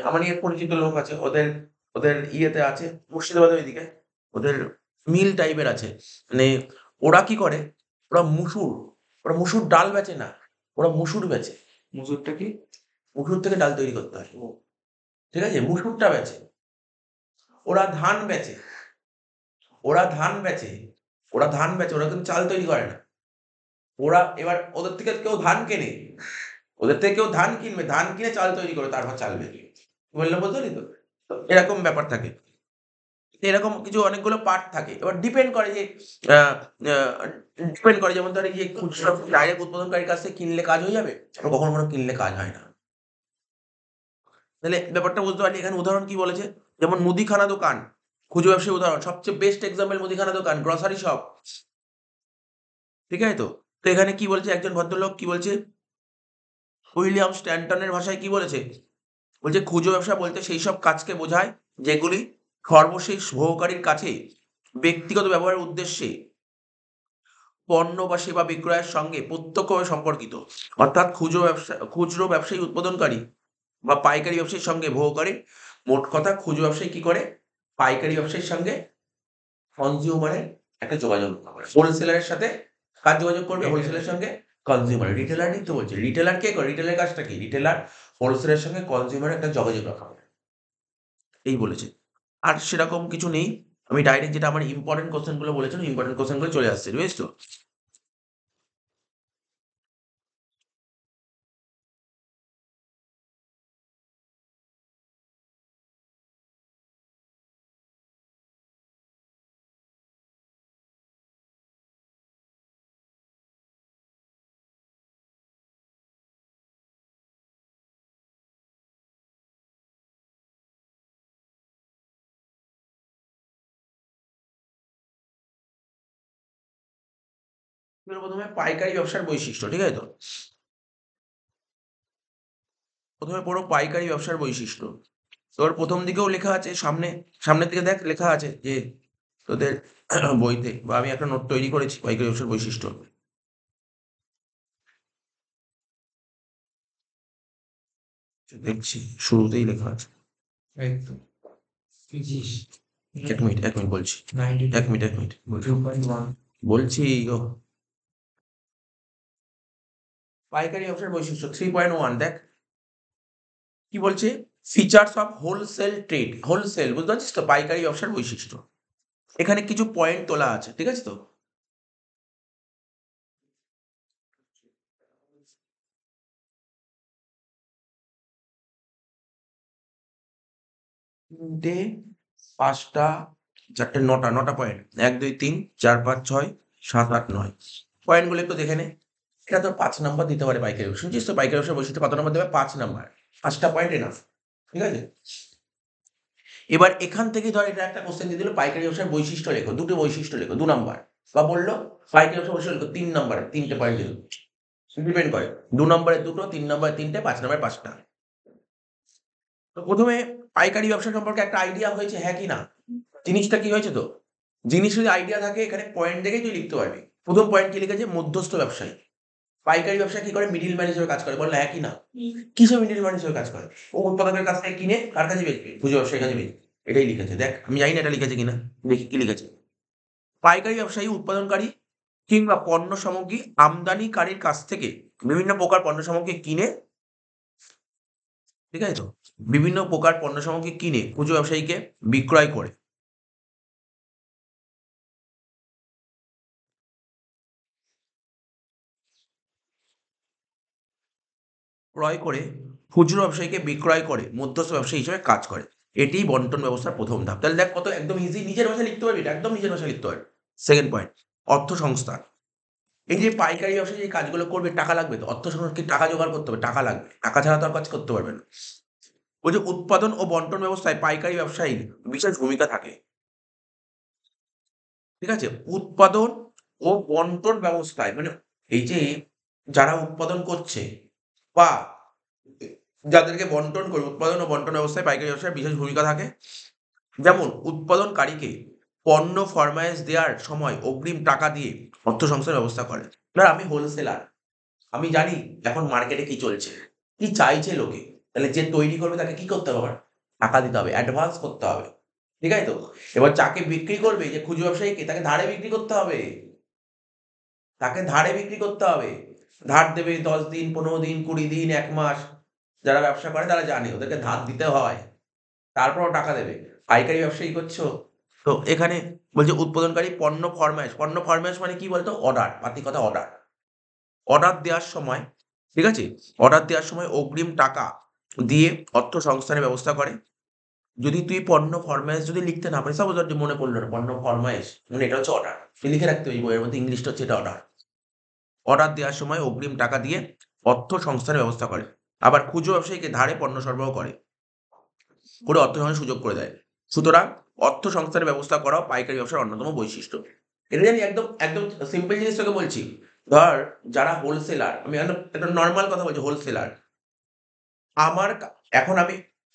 আমার এক পরিচিত লোক আছে, ওদের ওদের ইয়েতে আছে, মুর্শিদাবাদের ওইদিকে। ওদের মিল টাইপের আছে। মানে ওরা কি করে? ওরা মুসুর ওরা মুসুর ডাল বেচে না। ওরা মুসুর বেচে। মজুরটা কি? মুসুর থেকে ডাল তৈরি করতে হয়। ঠিক আছে? মুসুরটা বেচে। ওরা ধান বেচে। ওরা ধান বেচে। ওরা ধান বেচে। ওরা কিন্তু চাল তৈরি করে না। ওরা এবার ওদের থেকে কেউ ধান কেনে। ওদের থেকে কেউ ধান কিনবে। ধান কিনে চাল তৈরি করে তারপর চাল বেচবে। বললাম বুঝতে পারলি তো? তো এরকম ব্যাপার থাকে। এরকম কিছু অনেকগুলো পার্ট থাকে। এবার ডিপেন্ড করে যে যেমন ধর এই যে খুচরা ডাইরেক্ট উৎপাদনকারীর কাছ থেকে কিনলে কাজ হয়ে যাবে, আবার কখনো কিনলে কাজ হয় না। তাহলে ব্যাপারটা বুঝতে পারলি। এখানে উদাহরণ কি বলেছে, যেমন মুদিখানা দোকান, খুচরো ব্যবসায়ী উদাহরণ, সবচেয়ে বেস্ট এক্সাম্পল মুদিখানা দোকান, গ্রসারি শপ, ঠিক আছে তো? তো এখানে কি বলছে, একজন ভদ্রলোক কি বলছে, উইলিয়াম স্ট্যান্টনের ভাষায় কি বলেছে, বলছে খুচরো ব্যবসা বলতে সেই সব কাজকে বোঝায় যেগুলি সর্বশেষ ভোগকারীর কাছে ব্যক্তিগত ব্যবহারের উদ্দেশ্যে পণ্য বা সেবা বিক্রয়ের সঙ্গে প্রত্যক্ষভাবে সম্পর্কিত। অর্থাৎ খুচরো ব্যবসায়ী উৎপাদনকারী বা পাইকারি ব্যবসায়ীর সঙ্গে ভোগকারী, মোট কথা খুচরো ব্যবসায়ী কি করে, পাইকারি ব্যবসায়ীর সঙ্গে কনজিউমারের একটা যোগাযোগ করে, হোলসেলারের সাথে কার যোগাযোগ করবে, হোলসেলের সঙ্গে কনজিউমার। রিটেলারই তো বলছে, রিটেলার কে করে, রিটেলের কাজটা কি, রিটেলার হোলসেলের সঙ্গে কনজিউমারের একটা যোগাযোগ রাখা হবে, এই বলেছে। আর সেরকম কিছু নেই, আমি ডাইরেক্ট যেটা আমার ইম্পর্টেন্ট কোশ্চেন গুলো বলেছিলাম, ইম্পর্টেন্ট কোশ্চেন গুলো চলে আসছে, বুঝেছো? প্রথমে পাইকারি ব্যবসার বৈশিষ্ট্য, ঠিক আছে তো? প্রথমে পড়ো পাইকারি ব্যবসার বৈশিষ্ট্য। তোর প্রথম দিকেও লেখা আছে, সামনের দিকে দেখ লেখা আছে যে তোদের বইতে, বা আমি একটা নোট তৈরি করেছি পাইকারি ব্যবসার বৈশিষ্ট্য, দেখছি শুরুতেই লেখা আছে। এই তো ফিজিক্স এক মিনিট বলছি, 92 এক মিনিট 2.1 বলছি গো। পাইকারি ব্যবসার বৈশিষ্ট্য 3.1 দেখ কি বলছে, features of wholesale trade. Wholesale বুঝতে পারছিস তো, পাইকারি ব্যবসার বৈশিষ্ট্য। এখানে কিছু পয়েন্ট তোলা আছে, ঠিক আছে তো? তিনটে, পাঁচটা, চারটে, নটা পয়েন্ট, 1 2 3 4 5 6 7 8 9 পয়েন্টগুলো একটু দেখে নে। এটা তো 5 নাম্বার দিতে পারে পাইকারি ব্যবসা, শুনছিস তো? পাইকারি ব্যবসার বৈশিষ্ট্য কত নাম্বার দেবে? 5 নাম্বার। 5টা পয়েন্ট এনাফ, ঠিক আছে? এবার এখান থেকে ধর এটা একটা কোশ্চেন দিয়ে দিল, পাইকারি ব্যবসার বৈশিষ্ট্য লেখো, দুটো বৈশিষ্ট্য লেখো, 2 নাম্বার। বা বললো পাইকারি ব্যবসার বৈশিষ্ট্য লেখো 3 নাম্বারে, 3টে পয়েন্ট দিল, ডিপেন্ড করে। 2 নম্বরে 2টো, 3 নম্বরে 3টে, 5 নম্বরে 5টা। তো প্রথমে পাইকারি ব্যবসা সম্পর্কে একটা আইডিয়া হয়েছে, হ্যাঁ কি না? জিনিসটা কি হয়েছে তো? জিনিস যদি আইডিয়া থাকে, এখানে পয়েন্ট দেখেই তুই লিখতে পারবি। প্রথম পয়েন্ট কি লিখেছে, মধ্যস্থ ব্যবসায়ী। পাইকারি ব্যবসা কি করে, মিডিল ম্যান হিসেবে কাজ করে, বললে হ্যাঁ কি না? কিসে মিডিল ম্যান হিসেবে কাজ করে? ও উৎপাদকের কাছ থেকে কিনে কার কাছে বেচবে, খুচরো ব্যবসায়ীর কাছে বেচবে, এটাই লিখেছে। দেখ আমি জানি না এটা লিখেছে কিনা, দেখি কি লিখেছে। পাইকারি ব্যবসায়ী উৎপাদনকারী কিংবা পণ্য সামগ্রী আমদানিকারীর কাছ থেকে বিভিন্ন প্রকার পণ্য সামগ্রী কিনে, ঠিক আছে তো? বিভিন্ন প্রকার পণ্য সামগ্রী কিনে খুচরো ব্যবসায়ীকে বিক্রয় করে, ক্রয় করে খুচরো ব্যবসায়ীকে বিক্রয় করে মধ্যস্থ ব্যবসায়ী হিসেবে কাজ করে। এটিই বন্টন ব্যবস্থার প্রথম ধাপ। তাহলে দেখ কত একদম ইজি, নিজের ভাষায় লিখতে পারবি, এটা একদম নিজের ভাষায় লিখতে পারবি। সেকেন্ড পয়েন্ট, অর্থ সংস্থান। এই যে পাইকারি ব্যবসায়ী যে কাজগুলো করবে, টাকা লাগবে তো, অর্থ সংস্থানকে টাকা জোগাড় করতে হবে, টাকা লাগবে, টাকা ছাড়া তো আর কাজ করতে পারবে না। ওই যে উৎপাদন ও বন্টন ব্যবস্থায় পাইকারি ব্যবসায়ীর বিশেষ ভূমিকা থাকে, ঠিক আছে? উৎপাদন ও বন্টন ব্যবস্থায় মানে এই যে যারা উৎপাদন করছে বা যাদেরকে বন্টন করে, উৎপাদন ও বন্টন ব্যবস্থায় পাইকারি ব্যবসায় বিশেষ ভূমিকা থাকে। যেমন উৎপাদনকারীকে পণ্য ফরমায়েশ দেওয়ার সময় অগ্রিম টাকা দিয়ে অর্থ সংস্থানের ব্যবস্থা করে। ধর আমি হোলসেলার, আমি জানি এখন মার্কেটে কি চলছে, কি চাইছে লোকে, তাহলে যে তৈরি করবে তাকে কি করতে হবে, আমার টাকা দিতে হবে, অ্যাডভান্স করতে হবে, ঠিক আছে তো? এবার যাকে বিক্রি করবে, যে খুচরো ব্যবসায়ীকে, তাকে ধারে বিক্রি করতে হবে, তাকে ধারে বিক্রি করতে হবে। ধার দেবে 10 দিন, 15 দিন, 20 দিন, 1 মাস। যারা ব্যবসা করে তারা জানে ওদেরকে ধার দিতে হয়, তারপরও টাকা দেবে। পাইকারি ব্যবসায়ী করছো তো, এখানে বলছে উৎপাদনকারী পণ্য ফরমায়েশ মানে কি বলতো, অর্ডার, পাতি কথা অর্ডার। অর্ডার দেওয়ার সময়, ঠিক আছে, অর্ডার দেওয়ার সময় অগ্রিম টাকা দিয়ে অর্থ সংস্থানের ব্যবস্থা করে। যদি তুই পণ্য ফরমায়েশ যদি লিখতে না পারিস, সাপোজ যে মনে পড়লো না পণ্য ফরমায়েশ, মানে এটা হচ্ছে অর্ডার, তুই লিখে রাখতে ওই বইয়ের মধ্যে ইংলিশটা হচ্ছে এটা অর্ডার। অর্ডার দেওয়ার সময় অগ্রিম টাকা দিয়ে অর্থ সংস্থানের ব্যবস্থা করে, আবার খুচরো ব্যবসায়ীকে ধারে পণ্য সরবরাহ করে অর্থ সংস্থানের সুযোগ করে দেয়। সুতরাং অর্থ সংস্থানের ব্যবস্থা করাও পাইকারি ব্যবসার অন্যতম বৈশিষ্ট্য। এটা জানি একদম একদম সিম্পল জিনিস তোকে বলছি। ধর যারা হোলসেলার, আমি একটা নর্মাল কথা বলছি, হোলসেলার আমার এখন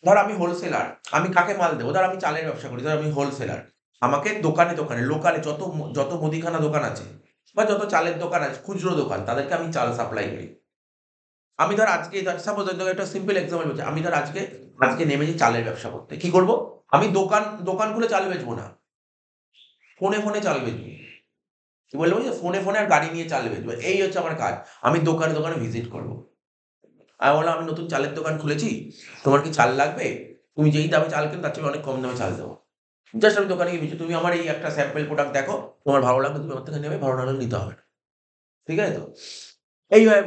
ধর আমি হোলসেলার, আমি কাকে মাল দেবো? ধর আমি চালের ব্যবসা করি, ধর আমি হোলসেলার, আমাকে দোকানে দোকানে লোকালে যত মুদিখানা দোকান আছে বা যত চালের দোকান আছে, খুচরো দোকান, তাদেরকে আমি চাল সাপ্লাই করি। আমি ধর আজকে ধর সাপোজ একটা সিম্পল এক্সাম্পল বলছি, আমি ধর আজকে নেমেছি চালের ব্যবসা করতে, কি করব? আমি দোকান খুলে চাল বেচবো না, ফোনে ফোনে চাল বেচবো। কি বলবো? যে ফোনে ফোনে আর গাড়ি নিয়ে চাল বেচবো, এই হচ্ছে আমার কাজ। আমি দোকানে দোকানে ভিজিট করবো। আমি বললাম আমি নতুন চালের দোকান খুলেছি, তোমার কি চাল লাগবে? তুমি যেই দামে চাল কেন তার চেয়ে অনেক কম দামে চাল দেবো। জাস্ট আমি দোকানে গিয়ে বলছি, তুমি আমার এই একটা স্যাম্পল প্রোডাক্ট দেখো, তোমার ভালো লাগবে তুমি আমার থেকে নেবে, ভালো না লাগলে নিতে হবে না। ঠিক আছে তো? এইভাবে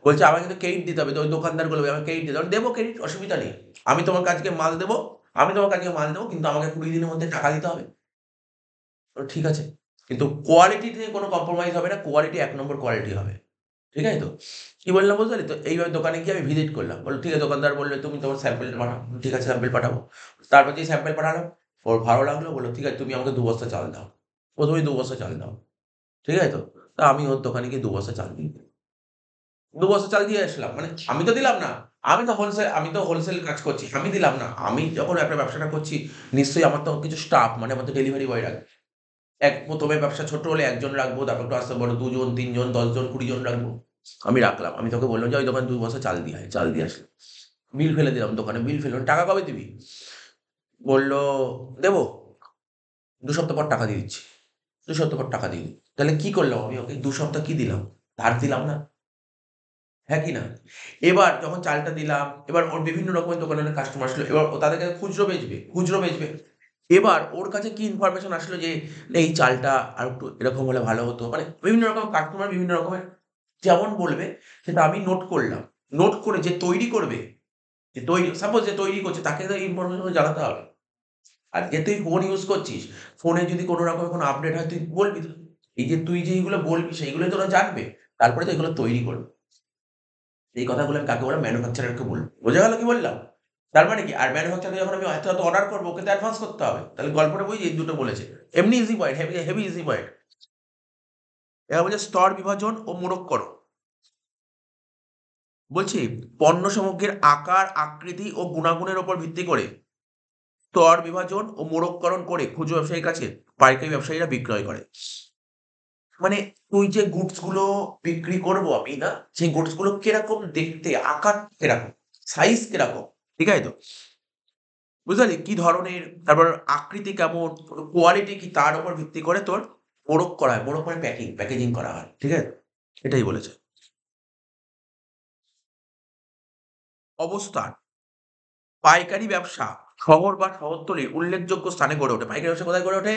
বলছে আমাকে কিন্তু ক্রেডিট দিতে হবে। তো ওই দোকানদার বলবে আমাকে ক্রেডিট দিতে হবে, দেবো ক্রেডিট, অসুবিধা নেই। আমি তোমার কাছকে মাল দেবো, কিন্তু আমাকে 20 দিনের মধ্যে টাকা দিতে হবে। ঠিক আছে, কিন্তু কোয়ালিটি নিয়ে কোনো কম্প্রোমাইজ হবে না, কোয়ালিটি 1 নম্বর কোয়ালিটি হবে। ঠিক আছে তো? কি বললাম বুঝতে পারলি তো? এইভাবে দোকানে গিয়ে আমি ভিজিট করলাম। বলল ঠিক আছে, দোকানদার বললো তুমি তোমার স্যাম্পেলটা পাঠাও। ঠিক আছে, স্যাম্পেল পাঠাবো। তারপর যে স্যাম্পেল পাঠালাম, ওর ভালো লাগলো, বললো ঠিক আছে তুমি আমাকে 2 বস্তা চাল দাও। প্রথমেই 2 বস্তা চাল দাও। ঠিক আছে তো? তা আমি ওর দোকানে গিয়ে 2 বস্তা চাল দিই। 2 বস্তা চাল দিয়ে আসলাম। মানে আমি তো দিলাম না। আমি তো হোলসেল কাজ করছি। আমি দিলাম না। আমি যখন একটা ব্যবসাটা করছি, নিশ্চয়ই আমার তো কিছু স্টাফ, মানে আমার তো ডেলিভারি বয় রাখবে। ১ম এ ব্যবসা ছোট হলে ১ জন রাখবো, তারপর একটু আস্তে বড় ২ জন, ৩ জন, ১০ জন, ২০ জন রাখবো। আমি রাখলাম। আমি তোকে বললাম যে ওই দোকানে ২ বস্তা চাল দিয়ে আয়। চাল দিয়ে আসলাম। বিল ফেলে দিলাম দোকানে, বিল ফেললাম। টাকা কবে দিবি? বলল, "দেবো। ২ সপ্তাহ পর টাকা দিয়ে দিচ্ছি।" ২ সপ্তাহ পর টাকা দিয়ে দিল। তাহলে কি করলাম আমি ওকে? ২ সপ্তাহ কি দিলাম? ধার দিলাম না? হ্যাঁ কি না? এবার যখন চালটা দিলাম, এবার ওর বিভিন্ন রকমের দোকানের অনেক কাস্টমার আসলো। এবার ও তাদের কাছে খুচরো বেচবে। এবার ওর কাছে কি ইনফরমেশন আসলো যে, এই চালটা আরেকটু এরকম হলে ভালো হতো। মানে বিভিন্ন রকম কাস্টমার বিভিন্ন রকমের যেমন বলবে, সেটা আমি নোট করলাম। নোট করে যে তৈরি করবে, সাপোজ যে তৈরি করছে তাকে তো ইনফরমেশন জানাতে হবে। আর যে তুই ফোন ইউজ করছিস, ফোনে যদি কোনো রকমের কোনো আপডেট হয় তুই বলবি তো। এই যে তুই যেইগুলো বলবি সেইগুলোই তো ওরা জানবে। তারপরে তো এগুলো তৈরি করবে। এই কথাগুলো আমি কাকে বললাম? ম্যানুফ্যাকচারারকে বললাম। বোঝা গেল কি বললাম? তার মানে কি? আর ম্যানুফ্যাকচারারকে যখন আমি এত অর্ডার করবো, ওকে তো অ্যাডভান্স করতে হবে। তাহলে গল্পটা বুঝি এই দুটো বলেছে। এমনি easy point, heavy easy point. এবার বলছে স্তর বিভাজন ও মোড়ককরণ। বলছি পণ্য সামগ্রীর আকার, আকৃতি ও গুণাগুণের উপর ভিত্তি করে স্তর বিভাজন ও মোড়ককরণ করে খুচরো ব্যবসায়ীর কাছে পাইকারি ব্যবসায়ীরা বিক্রয় করে। মানে তুই যে গুডস গুলো বিক্রি করবো আমি না, সেই গুডস গুলো কিরকম দেখতে, আকার কিরকম, সাইজ কিরকম, ঠিক আছে তো? বুঝতে পারলি? কি ধরনের, তারপর আকৃতি কেমন, কোয়ালিটি কি, তার উপর ভিত্তি করে তোর মোড়ক করা হয়। মোড়ক মানে প্যাকেজিং করা হয়। ঠিক আছে? এটাই বলেছে। অবস্থান। পাইকারি ব্যবসা শহর বা শহরতলির উল্লেখযোগ্য স্থানে গড়ে ওঠে। পাইকারি ব্যবসা কোথায় গড়ে ওঠে?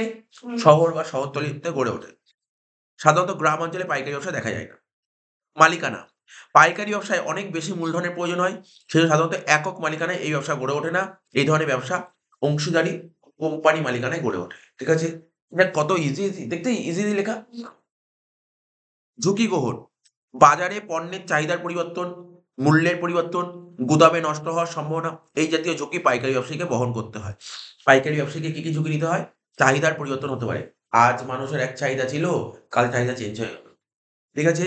শহর বা শহরতলিতে গড়ে ওঠে। সাধারণত গ্রাম অঞ্চলে পাইকারি ব্যবসা দেখা যায় না। মালিকানা। পাইকারি ব্যবসায় অনেক বেশি মূলধনের প্রয়োজন হয়। সেজন্য সাধারণত একক মালিকানায় এই ব্যবসা গড়ে ওঠে না। এই ধরনের ব্যবসা অংশীদারি কোম্পানি মালিকানায় গড়ে ওঠে। ঠিক আছে? দেখ কত ইজি দেখতে, ইজিলি লেখা। ঝুঁকি গ্রহণ। বাজারে পণ্যের চাহিদার পরিবর্তন, মূল্যের পরিবর্তন, গুদামে নষ্ট হওয়ার সম্ভাবনা, এই জাতীয় ঝুঁকি পাইকারি ব্যবসায়ীকে বহন করতে হয়। পাইকারি ব্যবসায়ীকে কি ঝুঁকি নিতে হয়? চাহিদার পরিবর্তন হতে পারে। আজ মানুষের এক চাহিদা ছিল, কাল চাহিদা চেঞ্জ হয়ে গেল। ঠিক আছে?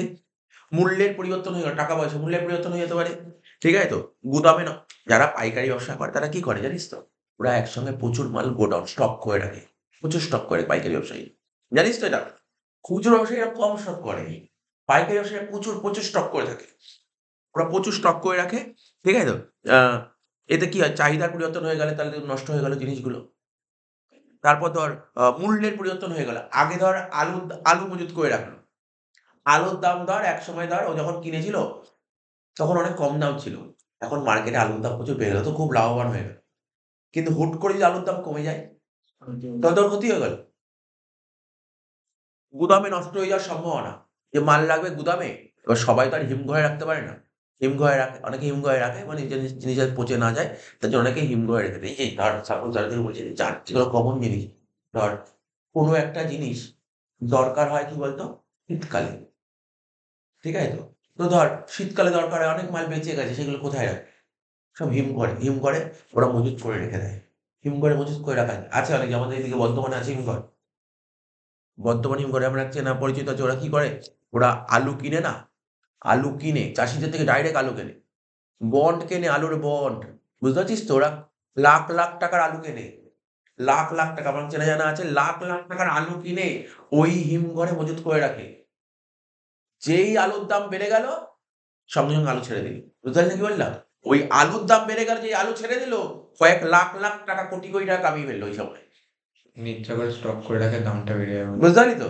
মূল্যের পরিবর্তন হয়ে গেল, টাকা-পয়সা মূল্যের পরিবর্তন হয়ে যেতে পারে। ঠিক আছে তো? গুদামে যারা পাইকারি ব্যবসা করে তারা কি করে জানিস তো? ওরা একসঙ্গে প্রচুর মাল গোডাউন স্টক করে রাখে। প্রচুর স্টক করে পাইকারি ব্যবসায়ী। জানিস তো এটা? খুচরো ব্যবসায়ীরা কম স্টক করে। পাইকারি ব্যবসায়ীরা প্রচুর স্টক করে থাকে। ওরা প্রচুর স্টক করে রাখে। ঠিক আছে তো? আ এতে কি হয়? চাহিদার পরিবর্তন হয়ে গেলে তাহলে নষ্ট হয়ে গেল জিনিসগুলো। তারপর ধর মূল্যের পরিবর্তন হয়ে গেল। আগে ধর আলু মজুত করে রাখলো। আলুর দাম ধর একসময় ধর ও যখন কিনেছিল তখন অনেক কম দাম ছিল। এখন মার্কেটে আলুর দাম প্রচুর বেড়ে গেল, তো খুব লাভবান হয়ে গেল। কিন্তু হুট করে যদি আলুর দাম কমে যায়, তাহলে তো ওর ক্ষতি হয়ে গেল। গুদামে নষ্ট হয়ে যাওয়ার সম্ভাবনা। যে মাল লাগবে গুদামে, এবার সবাই তো আর হিমঘরে রাখতে পারে না। হিমঘরে রাখে, অনেকে হিমঘরে রাখে মানে জিনিস যাতে পচে না যায় তার জন্য অনেকে হিমঘরে রেখে দেয়। এই যে ধর সাপোজ ধর তুই বলছি যেগুলো কমন জিনিস, ধর কোনো একটা জিনিস দরকার হয় কি বলতো শীতকালে, ঠিক আছে তো? তো ধর শীতকালে দরকার হয়, অনেক মাল বেঁচে গেছে, সেগুলো কোথায় রাখে? সব হিমঘরে ওরা মজুত করে রেখে দেয়। হিমঘরে মজুত করে রাখা আছে অনেকে, আমাদের এদিকে বর্ধমানে আছে হিমঘর। বর্ধমান হিমঘরে আমার এক চেনা পরিচিত আছে, ওরা কি করে, ওরা আলু কিনে না, আলু কিনে চাষিদের থেকে ডাইরেক্ট আলু কেনে, বন্ড কেনে, আলুর বন্ড, বুঝতে পারছিস তো? ওরা লাখ লাখ টাকার আলু কেনে, লাখ লাখ টাকা, আমার চেনা জানা আছে, লাখ লাখ টাকার আলু কিনে ওই হিমঘরে মজুত করে রাখে। যেই আলুর দাম বেড়ে গেল সঙ্গে সঙ্গে আলু ছেড়ে দিল, বুঝতে পারলি কি বললাম? ওই আলুর দাম বেড়ে গেল, যে আলু ছেড়ে দিল কয়েক লাখ লাখ টাকা, কোটি কোটি টাকা কামিয়ে ফেললো ওই সময়, ইচ্ছা করে স্টক করে রাখে, দামটা বেড়ে যাবে। বুঝতে পারলি তো?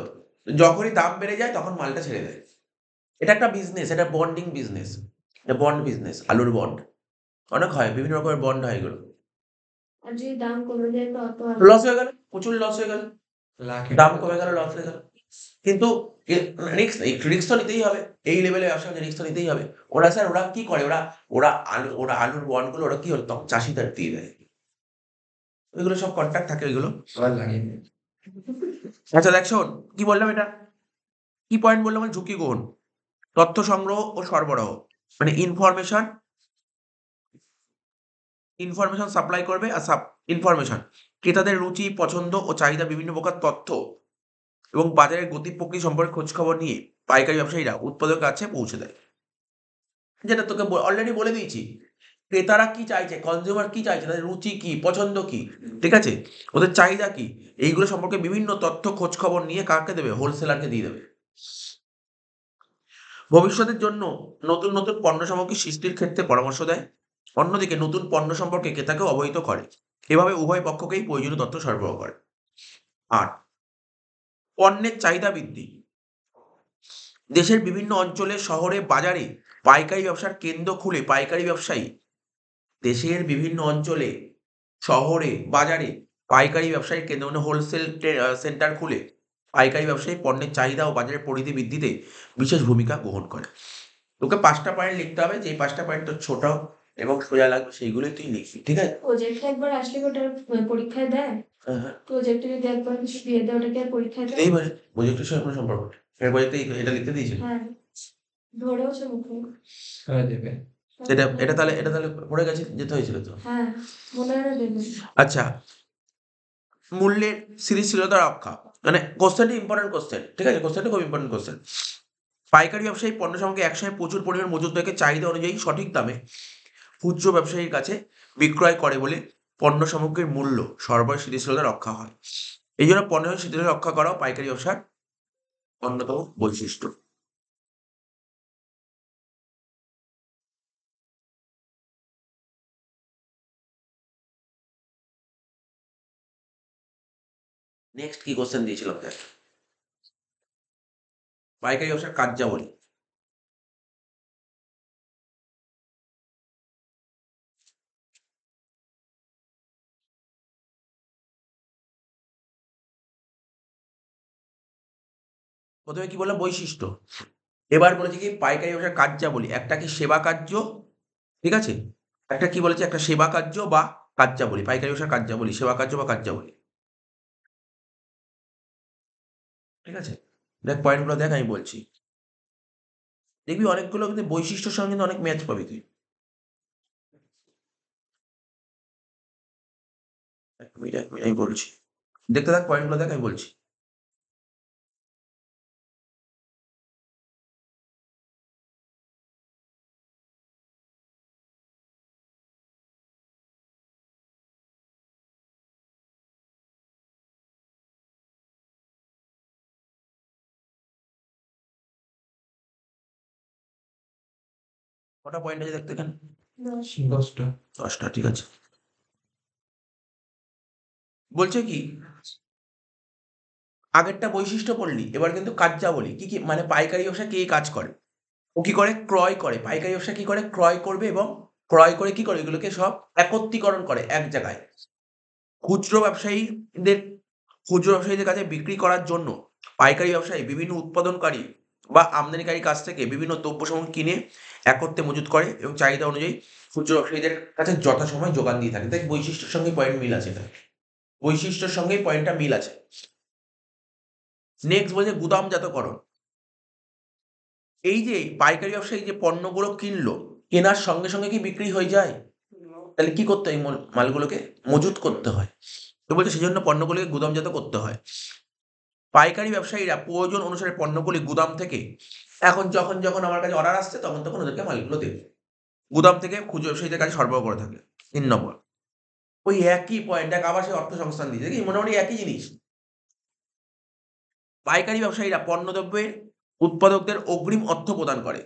যখনই দাম বেড়ে যায় তখন মালটা ছেড়ে দেয়। এটা একটা বিজনেস, এটা বন্ডিং বিজনেস, এটা বন্ড বিজনেস, আলুর বন্ড অনেক হয়, বিভিন্ন রকমের বন্ড হয় এগুলো। আর যদি দাম কমে যায় তো অত আর লস হয়ে গেল, প্রচুর লস হয়ে গেল, লাখে দাম কমে গেল, লস হয়ে গেল, কিন্তু রিস্ক তো নিতেই হবে, এই লেভেলে ব্যবসা রিস্ক তো নিতেই হবে। ওরা স্যার ওরা কি করে, ওরা আলুর বন্ড গুলো ওরা কি হলো তখন চাষিদের দিয়ে দেয়, ওইগুলো সব কন্ট্রাক্ট থাকে ওইগুলো। সবার লাগিয়ে দেয়। আচ্ছা দেখ শোন, কি বললাম এটা, কি পয়েন্ট বললাম, মানে ঝুঁকি গ্রহণ, তথ্য সংগ্রহ ও সরবরাহ, মানে ইনফরমেশন সাপ্লাই করবে, আর ইনফরমেশন ক্রেতাদের রুচি, পছন্দ ও চাহিদা, বিভিন্ন প্রকার তথ্য এবং বাজারের গতি প্রকৃতি সম্পর্কে খোঁজ খবর নিয়ে পাইকারি ব্যবসায়ীরা উৎপাদকের কাছে পৌঁছে দেয়। যেটা তোকে অলরেডি বলে দিয়েছি, ক্রেতারা কি চাইছে, কনজিউমার কি চাইছে, তাদের রুচি কি, পছন্দ কি, ঠিক আছে, ওদের চাহিদা কি, এইগুলো সম্পর্কে বিভিন্ন তথ্য খোঁজ খবর নিয়ে কাকে দেবে, হোলসেলারকে দিয়ে দেবে। ভবিষ্যতের জন্য নতুন নতুন পণ্য সামগ্রী সৃষ্টির ক্ষেত্রে পরামর্শ দেয়, অন্যদিকে নতুন পণ্য সম্পর্কে ক্রেতাকে অবহিত করে, এভাবে উভয় পক্ষকেই প্রয়োজনীয় তথ্য সরবরাহ করে। আর পণ্যের চাহিদা বৃদ্ধি, দেশের বিভিন্ন অঞ্চলে, শহরে, বাজারে পাইকারি ব্যবসার কেন্দ্র খুলে পাইকারি ব্যবসায়ী, দেশের বিভিন্ন অঞ্চলে, শহরে, বাজারে পাইকারি ব্যবসায়ীর কেন্দ্র মানে হোলসেল সেন্টার খুলে পাইকারি ব্যবসায়ী পণ্যের চাহিদা ও বাজারের পরিধি বৃদ্ধিতে বিশেষ ভূমিকা গ্রহণ করে। তোকে ৫টা পয়েন্ট লিখতে হবে, যে এই ৫টা পয়েন্ট তোর ছোট এবং সোজা লাগবে সেইগুলোই তুই লিখবি, ঠিক আছে? প্রজেক্টটা একবার আসলে কি ওটা পরীক্ষায় দেয়? হ্যাঁ, হ্যাঁ। প্রজেক্টে যদি একবার কিছু দিয়ে দেয় ওটা কি আর পরীক্ষায় দেয়? এইবারে প্রজেক্টের সঙ্গে কোনো সম্পর্ক নেই। এর প্রজেক্টে এটা লিখতে দিয়েছিল। হ্যাঁ, ধরেওছে মুখে। হয়ে যাবে। এটা তাহলে পড়ে গেছে, যেতে হয়েছিল তো। হ্যাঁ, মনে হয় না দেবে। আচ্ছা, মূল্যের স্থিতিশীলতা রক্ষা, মানে কোশ্চেনটি ইম্পর্টেন্ট কোশ্চেন, ঠিক আছে? কোশ্চেনটা খুব ইম্পর্টেন্ট কোশ্চেন। পাইকারি ব্যবসায়ী পণ্য সামগ্রী একসময় প্রচুর পরিমাণ মজুত রেখে চাহিদা অনুযায়ী সঠিক দামে খুচরো ব্যবসায়ীর কাছে বিক্রয় করে বলে পণ্য সামগ্রীর মূল্য সরবরাহ স্থিতিশীলতা রক্ষা হয়। এই জন্য পণ্য স্থিতিশীলতা রক্ষা করাও পাইকারি ব্যবসার অন্যতম বৈশিষ্ট্য। নেক্সট কি কোশ্চেন দিয়েছিলাম দেখ, পাইকারি ব্যবসার কার্যাবলী। প্রথমে কি বললাম, বৈশিষ্ট্য। এবার বলেছে কি পাইকারি ব্যবসার কার্যাবলী, একটা কি সেবা কার্য, ঠিক আছে, একটা কি বলেছে, একটা সেবা কার্য বা কার্যাবলী, পাইকারি ব্যবসার কার্যাবলী, সেবা কার্য বা কার্যাবলী, ঠিক আছে? দেখ পয়েন্টগুলো দেখ, আমি বলছি, দেখবি অনেকগুলো কিন্তু বৈশিষ্ট্যের সঙ্গে কিন্তু অনেক ম্যাচ পাবি তুই। এক মিনিট আমি বলছি, দেখতে থাক পয়েন্টগুলো দেখ, আমি বলছি। কটা পয়েন্ট আছে দেখতে এখানে? 10টা। 10টা, ঠিক আছে। বলছে কি, আগেরটা বৈশিষ্ট্য পড়লি, এবার কিন্তু কার্যাবলী কি কি, মানে পাইকারি ব্যবসা কে কাজ করে, ও কি করে, ক্রয় করে, পাইকারি ব্যবসা কি করে, ক্রয় করবে এবং ক্রয় করে কি করে, এগুলোকে সব একত্রীকরণ করে এক জায়গায়, খুচরো ব্যবসায়ীদের খুচরো ব্যবসায়ীদের কাছে বিক্রি করার জন্য পাইকারি ব্যবসায়ী বিভিন্ন উৎপাদনকারী বা আমদানিকারীর কাছ থেকে বিভিন্ন দ্রব্য সামগ্রী কিনে একত্রে মজুত করে এবং চাহিদা অনুযায়ী খুচরো ব্যবসায়ীদের কাছে যথাসময় যোগান দিয়ে থাকে। তাই বৈশিষ্ট্যের সঙ্গে পয়েন্ট মিল আছে, এটা বৈশিষ্ট্যের সঙ্গেই পয়েন্টটা মিল আছে। নেক্সট বলছে গুদামজাতকরণ। এই যে পাইকারি ব্যবসায়ী যে পণ্যগুলো কিনলো, কেনার সঙ্গে সঙ্গে কি বিক্রি হয়ে যায়? তাহলে কি করতে হয়? মালগুলোকে মজুত করতে হয়। তো বলছে সেজন্য পণ্যগুলিকে গুদামজাত করতে হয়। পাইকারি ব্যবসায়ীরা প্রয়োজন অনুসারে পণ্যগুলি গুদাম থেকে, এখন যখন যখন আমার কাছে অর্ডার আসছে তখন তখন ওদেরকে মালগুলো দেবে, গুদাম থেকে খুচরো ব্যবসায়ীদের কাছে সরবরাহ করে থাকে। ৩ নম্বর, ওই একই পয়েন্ট, দেখ আবার সেই অর্থ সংস্থান দিয়েছে, দেখি মোটামুটি একই জিনিস। পাইকারি ব্যবসায়ীরা পণ্যদ্রব্যের উৎপাদকদের অগ্রিম অর্থ প্রদান করে।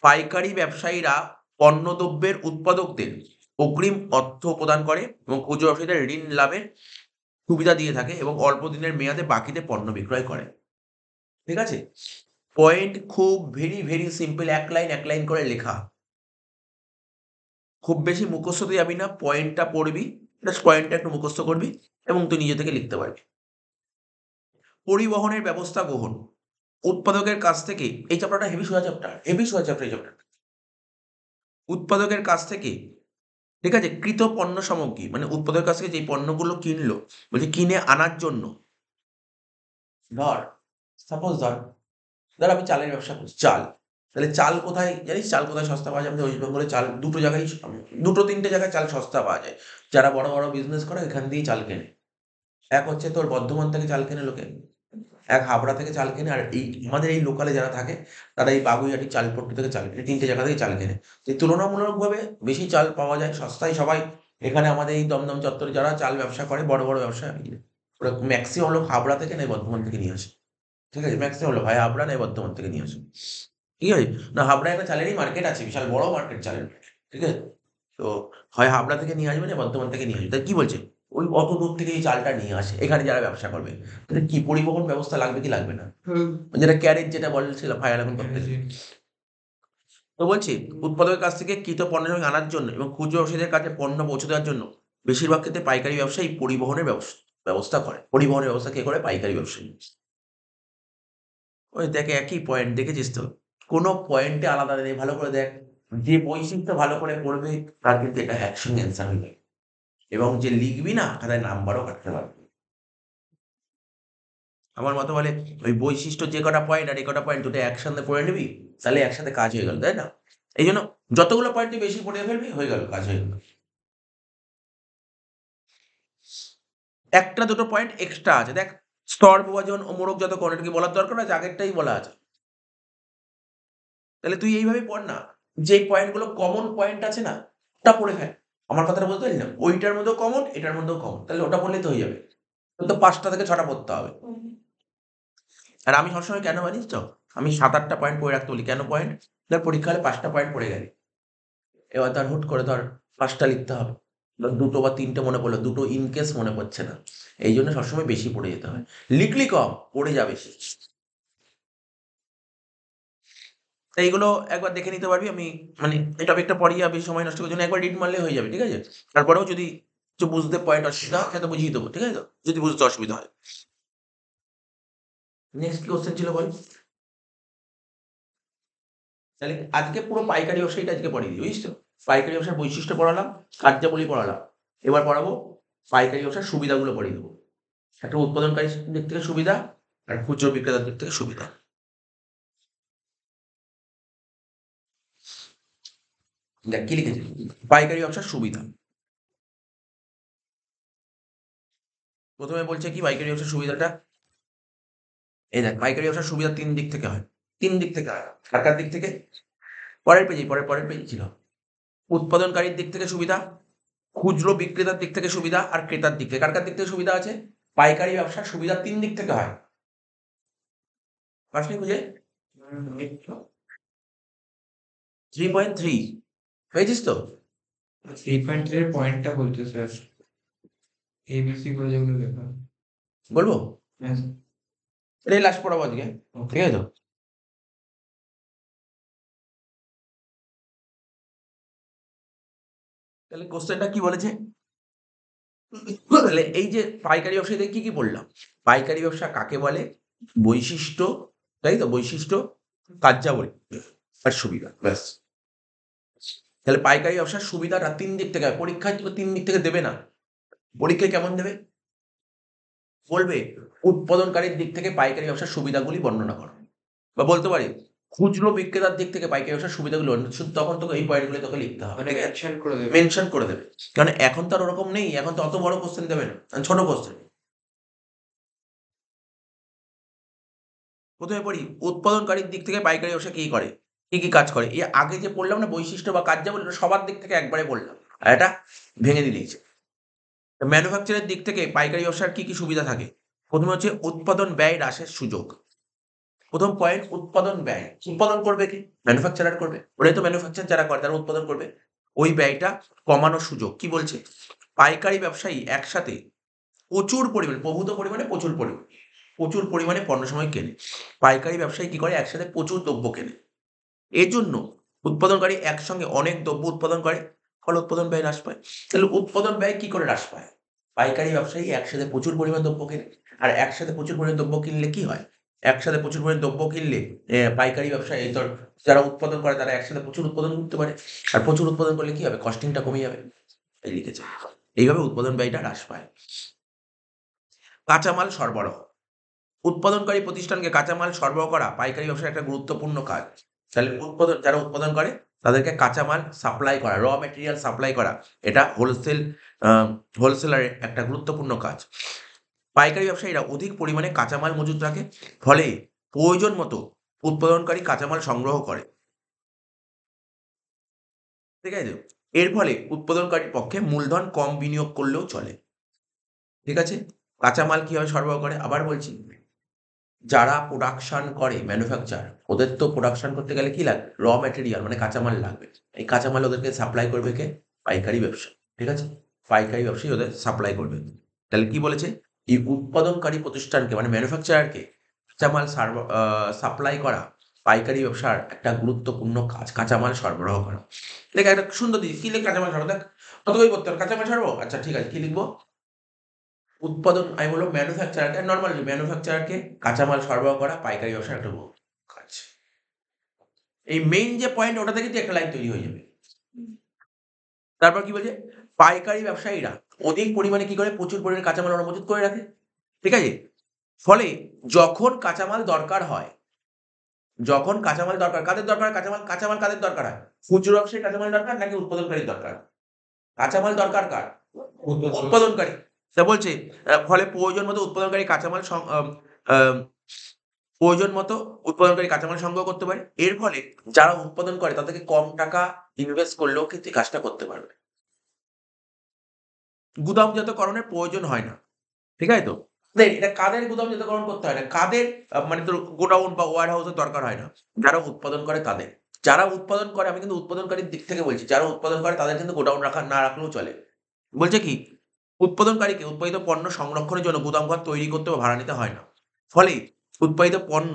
পাইকারি ব্যবসায়ীরা পণ্যদ্রব্যের উৎপাদকদের অগ্রিম অর্থ প্রদান করে এবং খুচরো ব্যবসায়ীদের ঋণ লাভের সুবিধা দিয়ে থাকে এবং অল্প দিনের মেয়াদে বাকিতে পণ্য বিক্রয় করে। ঠিক আছে? পয়েন্ট খুব ভেরি সিম্পল, এক লাইন করে লেখা। খুব বেশি মুখস্থ দিয়ে যাবি না, পয়েন্টটা পড়বি, জাস্ট পয়েন্টটা একটু মুখস্থ করবি এবং তুই নিজে থেকে লিখতে পারবি। পরিবহনের ব্যবস্থা গ্রহণ। উৎপাদকের কাছ থেকে, এই চ্যাপ্টারটা হেভি সোজা চ্যাপ্টার এই চ্যাপ্টার। উৎপাদকের কাছ থেকে, ঠিক আছে, কৃত পণ্য সামগ্রী মানে উৎপাদকের কাছ থেকে যে পণ্যগুলো কিনলো, বলছে কিনে আনার জন্য, ধর সাপোজ ধর আমি চালের ব্যবসা করছি, চাল, তাহলে চাল কোথায় জানিস? চাল কোথায় সস্তা পাওয়া যায়? আমাদের ওয়েস্ট বেঙ্গলে চাল দুটো তিনটে জায়গায় চাল সস্তা পাওয়া যায়। যারা বড় বড় বিজনেস করে এখান দিয়েই চাল কেনে। এক হচ্ছে তোর বর্ধমান থেকে চাল কেনে লোকে, এক হাবড়া থেকে চাল কেনে, আর এই আমাদের এই লোকালে যারা থাকে তারা এই বাগুইহাটি চালপট্টি থেকে চাল কেনে। ৩টে জায়গা থেকে চাল কেনে। যে তুলনামূলকভাবে বেশি চাল পাওয়া যায়, সস্তায় সবাই এখানে আমাদের এই দমদম চত্বরে যারা চাল ব্যবসা করে, বড় বড় ব্যবসা, ওরা ম্যাক্সিমাম লোক হাবড়া থেকে নয় বর্ধমান থেকে নিয়ে আসে। ঠিক আছে? ম্যাক্সিমাম লোক হয় হাবড়া নয় বর্ধমান থেকে নিয়ে আসে। ঠিক আছে? না, হাবড়ায় একটা চালেরই মার্কেট আছে, বিশাল বড় মার্কেট চালের। ঠিক আছে? তো হয় হাবড়া থেকে নিয়ে আসবে না বর্ধমান থেকে নিয়ে আসবে। তাই কি বলছে? ওই অত দূর থেকে এই চালটা নিয়ে আসে এখানে যারা ব্যবসা করবে, তাদের কি পরিবহন ব্যবস্থা লাগবে কি লাগবে না? যেটা ক্যারেজ যেটা বলছিলাম ফায়ার আগুন করতে। তো বলছি উৎপাদকের কাছ থেকে কৃত পণ্য সামগ্রী আনার জন্য এবং খুচরো ব্যবসায়ীদের কাছে পণ্য পৌঁছে দেওয়ার জন্য বেশিরভাগ ক্ষেত্রে পাইকারি ব্যবসায়ী পরিবহনের ব্যবস্থা করে। পরিবহনের ব্যবস্থা কে করে? পাইকারি ব্যবসায়ী। ওই দেখে একই পয়েন্ট, দেখেছিস তো? কোনো পয়েন্টে আলাদা নেই, ভালো করে দেখ। যে বৈশিষ্ট্য ভালো করে পড়বে তার কিন্তু এটা একসঙ্গে অ্যান্সার হয়ে যাবে এবং যে লিখবি না খাতায় নাম্বারও কাটতে পারবে। আমার মতো বলে ওই বৈশিষ্ট্য যে কটা পয়েন্ট আর এই কটা পয়েন্ট দুটো একসাথে পড়ে নিবি, তাহলে একসাথে কাজ হয়ে গেল, তাই না? এই জন্য যতগুলো পয়েন্ট তুই বেশি পড়ে ফেলবি হয়ে গেল, কাজ হয়ে গেল। একটা দুটো পয়েন্ট এক্সট্রা আছে, দেখ স্তর বিভাজন ও মোড়কজাতকরণ, এটা কি বলার দরকার আছে? আগেরটাই বলা আছে। তাহলে তুই এইভাবেই পড় না, যে পয়েন্টগুলো কমন পয়েন্ট আছে না ওটা পড়ে ফেল। আমার কথাটা বুঝতে পারলি না? ওইটার মধ্যেও কমন, এটার মধ্যেও কমন, তাহলে ওটা পড়লেই তো হয়ে যাবে। তোর তো ৫টা থেকে ৬টা পড়তে হবে। আর আমি সবসময় কেন জানিস তো? আমি ৭-৮টা পয়েন্ট পড়ে রাখতে বলি। কেন পয়েন্ট? ধর পরীক্ষা হলে ৫টা পয়েন্ট পড়ে গেলি। এবার ধর হুট করে ধর ৫টা লিখতে হবে। ধর ২টো বা ৩টে মনে পড়লো, ২টো ইন কেস মনে পড়ছে না। এইজন্য সবসময় বেশি পড়ে যেতে হয়। লিখলি কম, পড়ে যা বেশি। তো এইগুলো একবার দেখে নিতে পারবি। আমি মানে এই টপিকটা পড়িয়ে আর বেশি সময় নষ্ট করার জন্য একবার রিড মারলেই হয়ে যাবে। ঠিক আছে? তারপরেও যদি কিছু বুঝতে পয়েন্ট অসুবিধা হয় সেটা বুঝিয়ে দেবো। ঠিক আছে তো? যদি বুঝতে অসুবিধা হয়। নেক্সট কি কোয়েশ্চেন ছিল বল? তাহলে আজকে পুরো পাইকারি ব্যবসায়ীটা আজকে পড়িয়ে দিই, বুঝিস তো? পাইকারি ব্যবসার বৈশিষ্ট্য পড়ালাম, কার্যাবলী পড়ালাম। এবার পড়াবো পাইকারি ব্যবসার সুবিধাগুলো পড়িয়ে দেবো। একটা উৎপাদনকারীর দিক থেকে সুবিধা আর খুচরো বিক্রেতার দিক থেকে সুবিধা। দেখ কি লিখেছি? পাইকারি ব্যবসার সুবিধা। প্রথমে বলছে কি পাইকারি ব্যবসার সুবিধাটা? এই দেখ পাইকারি ব্যবসার সুবিধা ৩ দিক থেকে হয়। ৩ দিক থেকে হয়। কার দিক থেকে? পরের পেজে ছিল। উৎপাদনকারীর দিক থেকে সুবিধা, খুচরো বিক্রেতার দিক থেকে সুবিধা আর ক্রেতার দিক থেকে। কার দিক থেকে সুবিধা আছে? পাইকারি ব্যবসার সুবিধা ৩ দিক থেকে হয়। পাসনি খুঁজে? 3.3 পেয়েছিস তো? 3.3 এর পয়েন্টটা বলছে স্যার, ABC গুলো যেগুলো লেখা। বলবো? হ্যাঁ স্যার। এটাই লাস্ট পড়াবো আজকে। ঠিক আছে তো? তাহলে কোশ্চেনটা কি বলেছে? তাহলে এই যে পাইকারি ব্যবসায়ীদের কি বললাম? পাইকারি ব্যবসা কাকে বলে? বৈশিষ্ট্য, তাই তো? বৈশিষ্ট্য, কার্যাবলী আর সুবিধা। ব্যাস। তাহলে পাইকারি ব্যবসার সুবিধাটা 3 দিক থেকে হয়। পরীক্ষায় তো 3 দিক থেকে দেবে না। পরীক্ষায় কেমন দেবে? বলবে উৎপাদনকারীর দিক থেকে পাইকারি ব্যবসার সুবিধাগুলি বর্ণনা করো। বা বলতে পারি খুচরো বিক্রেতার দিক থেকে পাইকারি ব্যবসার সুবিধাগুলো শুধু তখন তোকে এই পয়েন্টগুলো তোকে লিখতে হবে। মানে মেনশন করে দেবে। মেনশন করে দেবে। কারণ এখন তো আর ওরকম নেই। এখন তো অত বড় কোশ্চেন দেবে না। ছোট কোশ্চেন। প্রথমে পড়ি উৎপাদনকারীর দিক থেকে পাইকারি ব্যবসা কি করে? কি কাজ করে? এই আগে যে পড়লাম না বৈশিষ্ট্য বা কাজ যা বললাম সবার দিক থেকে একবারে বললাম। আর এটা ভেঙে দিয়েছে। ম্যানুফ্যাকচারের দিক থেকে পাইকারি ব্যবসার কি সুবিধা থাকে? প্রথমে হচ্ছে উৎপাদন ব্যয় হ্রাসের সুযোগ। প্রথম পয়েন্ট উৎপাদন ব্যয়। উৎপাদন করবে কে? ম্যানুফ্যাকচারার করবে। ওরাই তো ম্যানুফ্যাকচার যারা করে তারা উৎপাদন করবে। ওই ব্যয়টা কমানোর সুযোগ। কি বলছে? পাইকারি ব্যবসায়ী একসাথে প্রচুর পরিমাণে প্রচুর পরিমাণে পণ্যসামগ্রী কেনে। পাইকারি ব্যবসায়ী কি করে? একসাথে প্রচুর দ্রব্য কেনে। এজন্য উৎপাদনকারী একসঙ্গে অনেক দ্রব্য উৎপাদন করে। ফলে উৎপাদন ব্যয় হ্রাস পায়। তাহলে উৎপাদন ব্যয় কি করে হ্রাস পায়? পাইকারি ব্যবসায়ী একসাথে প্রচুর পরিমাণ দ্রব্য কেনে। আর একসাথে প্রচুর পরিমাণ দ্রব্য কিনলে কি হয়? একসাথে প্রচুর পরিমাণ দ্রব্য কিনলে পাইকারি ব্যবসায়ী যারা উৎপাদন করে তারা একসাথে প্রচুর উৎপাদন করতে পারে। আর প্রচুর উৎপাদন করলে কি হবে? কস্টিংটা কমে যাবে। এই লিখেছে। এইভাবে উৎপাদন ব্যয়টা হ্রাস পায়। কাঁচামাল সরবরাহ। উৎপাদনকারী প্রতিষ্ঠানকে কাঁচামাল সরবরাহ করা পাইকারি ব্যবসার একটা গুরুত্বপূর্ণ কাজ। তাহলে যারা উৎপাদন করে তাদেরকে কাঁচামাল সাপ্লাই করা, র ম্যাটেরিয়াল সাপ্লাই করা এটা হোলসেলারের একটা গুরুত্বপূর্ণ কাজ। পাইকারি ব্যবসায়ীরা অধিক পরিমাণে কাঁচামাল মজুত রাখে, ফলে প্রয়োজন মতো উৎপাদনকারী কাঁচামাল সংগ্রহ করে। ঠিক আছে? এর ফলে উৎপাদনকারীর পক্ষে মূলধন কম বিনিয়োগ করলেও চলে। ঠিক আছে? কাঁচামাল কিভাবে সরবরাহ করে? আবার বলছি, যারা প্রোডাকশন করে ম্যানুফ্যাকচার ওদের তো প্রোডাকশন করতে গেলে কি লাগবে? র ম্যাটেরিয়াল মানে কাঁচামাল লাগবে। এই কাঁচামাল ওদেরকে সাপ্লাই করবে কে? পাইকারি ব্যবসা। ঠিক আছে? পাইকারি ব্যবসায়ী ওদের সাপ্লাই করবে। তাহলে কি বলেছে? এই উৎপাদনকারী প্রতিষ্ঠানকে মানে ম্যানুফ্যাকচারারকে কাঁচামাল সাপ্লাই করা পাইকারি ব্যবসার একটা গুরুত্বপূর্ণ কাজ। কাঁচামাল সরবরাহ করা। দেখ একটা সুন্দর দিক কি লিখ কাঁচামাল সরবরাহ দেখ কত বই পড়তে হবে কাঁচামাল সরবরাহ। আচ্ছা ঠিক আছে কি লিখবো? উৎপাদন আমি বললাম ম্যানুফ্যাকচারারকে নরমালি ম্যানুফ্যাকচারারকে কাঁচামাল সরবরাহ করা পাইকারি ব্যবসার একটা কাজ। এই মেইন যে পয়েন্ট ওটা থেকে একটা লাইন তৈরি হয়ে যাবে। তারপর কি বলছে? পাইকারি ব্যবসায়ীরা অধিক পরিমাণে কি করে? প্রচুর পরিমাণে কাঁচামাল ওরা মজুত করে রাখে। ঠিক আছে? ফলে যখন কাঁচামাল দরকার হয়, যখন কাঁচামাল দরকার কাদের দরকার? কাঁচামাল কাদের দরকার হয়? খুচরো ব্যবসায়ীর কাঁচামাল দরকার নাকি উৎপাদনকারীর দরকার? কাঁচামাল দরকার কার? উৎপাদনকারী। তা বলছে ফলে প্রয়োজন মতো উৎপাদনকারী কাঁচামাল প্রয়োজন মতো উৎপাদনকারী কাঁচামাল সংগ্রহ করতে পারে। এর ফলে যারা উৎপাদন করে তাদেরকে কম টাকা ইনভেস্ট করলেও কিন্তু এই কাজটা করতে পারবে। গুদামজাতকরণের প্রয়োজন হয় না। ঠিক আছে তো? এটা কাদের গুদামজাতকরণ করতে হয় না? কাদের মানে তোর গোডাউন বা ওয়্যার হাউসের দরকার হয় না? যারা উৎপাদন করে তাদের। যারা উৎপাদন করে আমি কিন্তু উৎপাদনকারীর দিক থেকে বলছি। যারা উৎপাদন করে তাদের কিন্তু গোডাউন না রাখলেও চলে। বলছে কি? উৎপাদনকারীকে উৎপাদিত পণ্য সংরক্ষণের জন্য গুদামঘর তৈরি করতে বা ভাড়া নিতে হয় না। ফলে উৎপাদিত পণ্য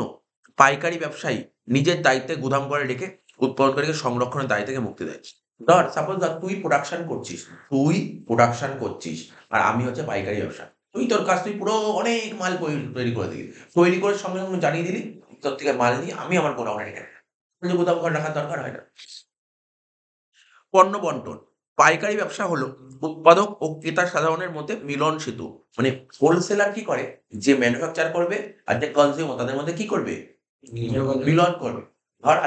পাইকারি ব্যবসায়ী নিজের দায়িত্বে গুদামঘরে রেখে উৎপাদনকারীকে সংরক্ষণের দায় থেকে মুক্তি দেয়। সাপোজ তুই প্রোডাকশন করছিস আর আমি হচ্ছে পাইকারি ব্যবসা। তোর কাজ তুই পুরো অনেক মাল তৈরি করে দিলি। তৈরি করে সঙ্গে সঙ্গে জানিয়ে দিলি তোর থেকে মাল নিয়ে আমি আমার গোডাউনে রেখে দেব। গুদামঘর রাখার দরকার হয় না। পণ্য বন্টন। পাইকারি ব্যবসা হলো উৎপাদক ও ক্রেতা সাধারণের মধ্যে মিলন সেতু। মানে হোলসেলার কি করে? যে ম্যানুফ্যাকচার করবে আর যে কনজিউমার তাদের মধ্যে কি করবে? মিলন করবে।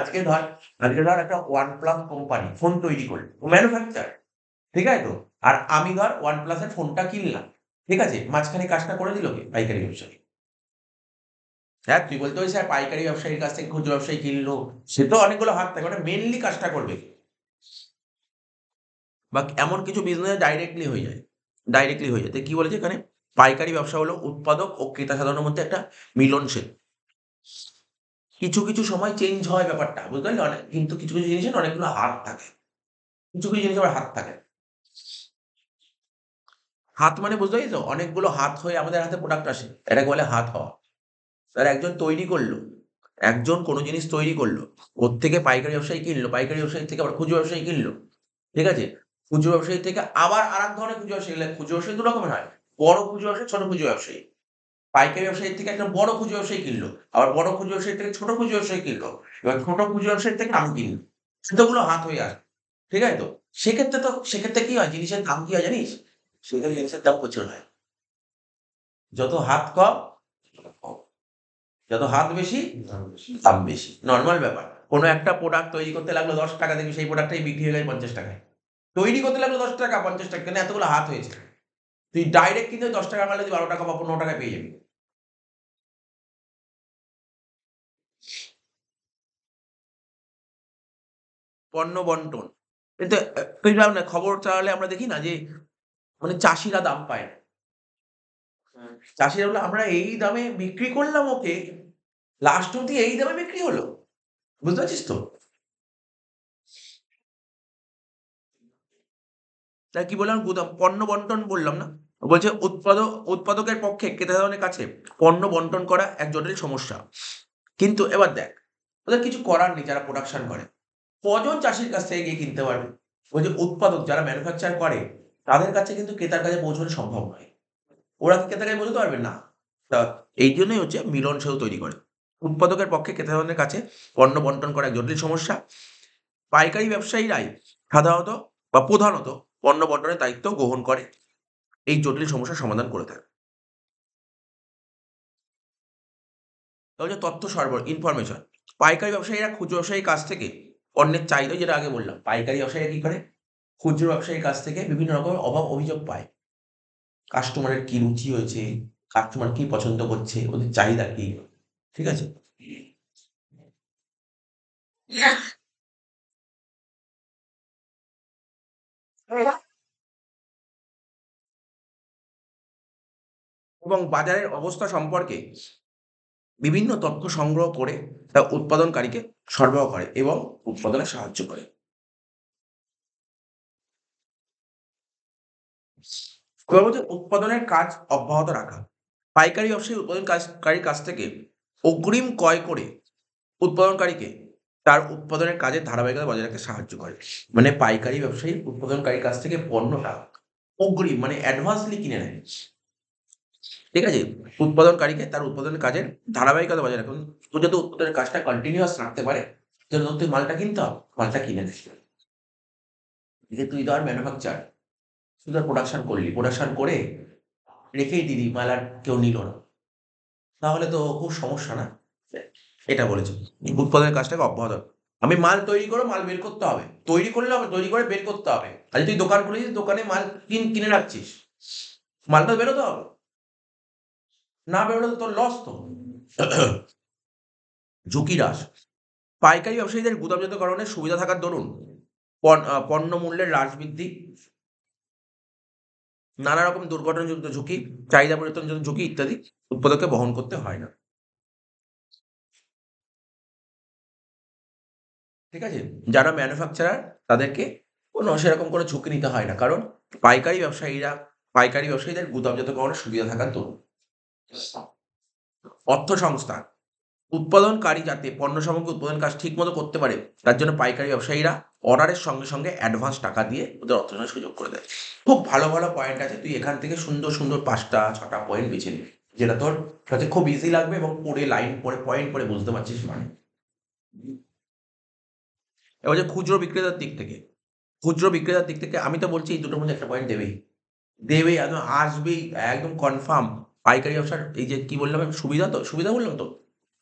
আজকে ধর একটা OnePlus কোম্পানি ফোন তৈরি করলো। ম্যানুফ্যাকচার। ঠিক আছে তো? আর আমি ধর OnePlus এর ফোনটা কিনলাম। ঠিক আছে? মাঝখানে কাজটা করে দিল কে? পাইকারি ব্যবসায়ী। হ্যাঁ, তুই বলতে পারিস স্যার পাইকারি ব্যবসায়ীর কাছ থেকে খুচরো ব্যবসায়ী কিনলো। সে তো অনেকগুলো হাত থাকে। মানে মেইনলি কাজটা করবে কে? বা এমন কিছু বিজনেস ডাইরেক্টলি হয়ে যায়। তো কি বলেছে এখানে? পাইকারি ব্যবসা হলো উৎপাদক ও ক্রেতা সাধারণের মধ্যে একটা মিলন সেতু। কিছু সময় চেঞ্জ হয় ব্যাপারটা। বুঝতে পারলি? কিন্তু কিছু জিনিসের অনেকগুলো হাত থাকে। কিছু জিনিসের আবার হাত থাকে না। হাত মানে বুঝতে পারলি তো? অনেকগুলো হাত হয়ে আমাদের হাতে প্রোডাক্ট আসে। এটাকে বলে হাত হওয়া। একজন তৈরি করলো। একজন কোনো জিনিস তৈরি করলো। ওর থেকে পাইকারি ব্যবসায়ী কিনলো। পাইকারি ব্যবসায়ী থেকে আবার খুচরো ব্যবসায়ী কিনলো। ঠিক আছে? খুচরো ব্যবসায়ী থেকে আবার আরেক ধরনের খুচরো ব্যবসায়ী খুচরো ব্যবসায়ী ২ রকমের হয়। বড় খুচরো ব্যবসায়ী, ছোট খুচরো ব্যবসায়ী। পাইকারি ব্যবসায়ীর থেকে একটা বড় খুচরো ব্যবসায়ী কিনলো। আবার বড় খুচরো ব্যবসায়ী থেকে ছোট খুচরো ব্যবসায়ী কিনলো। এবার ছোট খুচরো ব্যবসায়ী থেকে আমি কিনলাম। এতগুলো হাত হয়ে আসে। ঠিক আছে তো? সেক্ষেত্রে কি হয়, জিনিসের দাম কি হয় জানিস? সেখানে জিনিসের দাম প্রচুর হয়। যত হাত কম, যত হাত বেশি দাম বেশি, নর্মাল ব্যাপার। কোনো একটা প্রোডাক্ট তৈরি করতে লাগলো 10 টাকা, দেখবি সেই প্রোডাক্টটাই বিক্রি হয়ে গেছে 50 টাকায়। তৈরি করতে লাগলো 10 টাকা, 50 টাকা, কেন এতগুলো হাত হয়েছে। তুই ডাইরেক্ট কিনতে 10 টাকার মাল তুই 12 টাকা বা 15 টাকায় পেয়ে যাবি। পণ্য বন্টন। এতে তুই ভাব না, খবর চালালে আমরা দেখি না যে মানে চাষিরা দাম পায় না। চাষিরা বলে আমরা এই দামে বিক্রি করলাম ওকে, লাস্ট অব্দি এই দামে বিক্রি হলো। বুঝতে পারছিস তো? তাই কি বললাম, গুদাম পণ্য বন্টন বললাম না? বলছে উৎপাদকের পক্ষে ক্রেতাদের কাছে পণ্য বন্টন করা এক জটিল সমস্যা। কিন্তু এবার দেখ, ওদের কিছু করার নেই যারা প্রোডাকশন করে। কজন চাষীর কাছ থেকে গিয়ে কিনতে পারবে? ওই যে উৎপাদক যারা ম্যানুফ্যাকচার করে, তাদের কাছে কিন্তু ক্রেতার কাছে পৌঁছানো সম্ভব নয়। ওরা কি ক্রেতার কাছে পৌঁছতে পারবে? না। তা এই জন্যই হচ্ছে মিলন সেতু তৈরি করে। উৎপাদকের পক্ষে ক্রেতাদের কাছে পণ্য বন্টন করা এক জটিল সমস্যা। পাইকারি ব্যবসায়ীরাই সাধারণত বা প্রধানত পণ্য বন্টনের দায়িত্ব গ্রহণ করে এই জটিল সমস্যার সমাধান করে থাকে। তাহলে তথ্য সরবরাহ, ইনফরমেশন। পাইকারি ব্যবসায়ীরা খুচরো ব্যবসায়ীর কাছ থেকে পণ্যের চাহিদা, যেটা আগে বললাম, পাইকারি ব্যবসায়ীরা কি করে, খুচরো ব্যবসায়ীর কাছ থেকে বিভিন্ন রকমের অভাব অভিযোগ পায়। কাস্টমারের কি রুচি হয়েছে, কাস্টমার কি পছন্দ করছে, ওদের চাহিদা কি, ঠিক আছে? এবং বাজারের অবস্থা সম্পর্কে বিভিন্ন তথ্য সংগ্রহ করে তা উৎপাদনকারীকে সরবরাহ করে এবং উৎপাদনে সাহায্য করে। এবার বলছে উৎপাদনের কাজ অব্যাহত রাখা। পাইকারি ব্যবসায়ী উৎপাদনকারীর কাছ থেকে অগ্রিম ক্রয় করে উৎপাদনকারীকে তার উৎপাদনের কাজের ধারাবাহিকতা বজায় রাখতে সাহায্য করে। মানে পাইকারি ব্যবসায়ী উৎপাদনকারীর কাছ থেকে পণ্যটা অগ্রিম মানে অ্যাডভান্সলি কিনে নেয়। ঠিক আছে? উৎপাদনকারীকে তার উৎপাদনের কাজের ধারাবাহিকতা বজায় রাখুন। তোর যাতে উৎপাদনের কাজটা কন্টিনিউয়াস রাখতে পারে, যেন তুই মালটা কিনতে হবে, মালটা কিনে নিস। যে তুই ধর ম্যানুফ্যাকচার, তুই ধর প্রোডাকশন করলি, প্রোডাকশন করে রেখেই দিলি, মাল আর কেউ নিল না। তাহলে তো খুব সমস্যা না? এটা বলেছে। উৎপাদনের কাজটাকে অব্যাহত রাখ। আমি মাল তৈরি করো, মাল বের করতে হবে। তৈরি করলে হবে, তৈরি করে বের করতে হবে। আর তুই দোকান খুলেছিস, দোকানে মাল কিনে রাখছিস, মালটা বেরোতে হবে। না বেরোলে তো তোর লস তো। ঝুঁকি হ্রাস। পাইকারি ব্যবসায়ীদের গুদামজাতকরণের সুবিধা থাকার দরুন পণ্য মূল্যের হ্রাস বৃদ্ধি, নানা রকম দুর্ঘটনাজনিত ঝুঁকি, চাহিদা পরিবর্তনজনিত ঝুঁকি ইত্যাদি উৎপাদককে বহন করতে হয় না। ঠিক আছে? যারা ম্যানুফ্যাকচারার তাদেরকে সেরকম কোনো ঝুঁকি নিতে হয় না। কারণ পাইকারি ব্যবসায়ীদের গুদামজাতকরণের সুবিধা থাকার দরুন। অর্থসংস্থান। উৎপাদনকারী যাতে পণ্য সামগ্রী উৎপাদন কাজ ঠিকমতো করতে পারে, তার জন্য পাইকারি ব্যবসায়ীরা অর্ডারের সঙ্গে, সঙ্গে অ্যাডভান্স টাকা দিয়ে ওদের অর্থনৈতিক সুযোগ করে দেয়। খুব ভালো, ভালো পয়েন্ট আছে। তুই এখান থেকে সুন্দর, সুন্দর ৫ টা ৬ টা পয়েন্ট বেছে নিবি। যেটা তোর কাছে খুব ইজি লাগবে এবং পড়ে লাইন পড়ে পয়েন্ট পড়ে বুঝতে পারছিস মানে। এবার যে খুচরো বিক্রেতার দিক থেকে, খুচরো বিক্রেতার দিক থেকে আমি তো বলছি এই দুটোর মধ্যে একটা পয়েন্ট দেবেই। দেবেই, একদম আসবেই, একদম কনফার্ম। পাইকারি ব্যবসার এই যে কি বললাম আমি, সুবিধা তো? সুবিধা বললাম তো?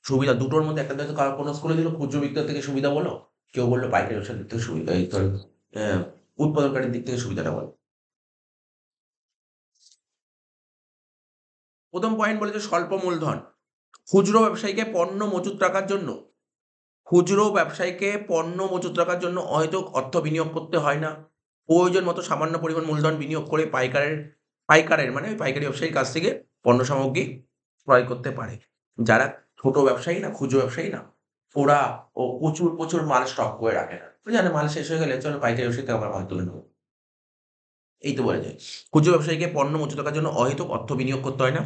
সুবিধা দুটোর মধ্যে একটা হয়তো কোনো স্কুলে দিল খুচরো বিক্রেতার থেকে সুবিধা বলো, কেউ বললো পাইকারি ব্যবসার দিক থেকে সুবিধা, এই তোর উৎপাদনকারীর দিক থেকে সুবিধাটা বলো। ১ম পয়েন্ট বলেছে স্বল্প মূলধন। খুচরো ব্যবসায়ীকে পণ্য মজুত রাখার জন্য অহেতুক অর্থ বিনিয়োগ করতে হয় না। প্রয়োজন মতো সামান্য পরিমাণ মূলধন বিনিয়োগ করে পাইকারের মানে ওই পাইকারি ব্যবসায়ীর কাছ থেকে পণ্য সামগ্রী ক্রয় করতে পারে। যারা ছোট ব্যবসায়ী না, খুচরো ব্যবসায়ী না, ওরা প্রচুর, প্রচুর মাল স্টক করে রাখে না। ওরা জানে মাল শেষ হয়ে গেলে চলো পাইকারি ব্যবসায়ী থেকে আমরা মাল তুলে নেবো। এই তো বলা যায়। খুচরো ব্যবসায়ীকে পণ্য মজুত রাখার জন্য অহেতুক অর্থ বিনিয়োগ করতে হয় না।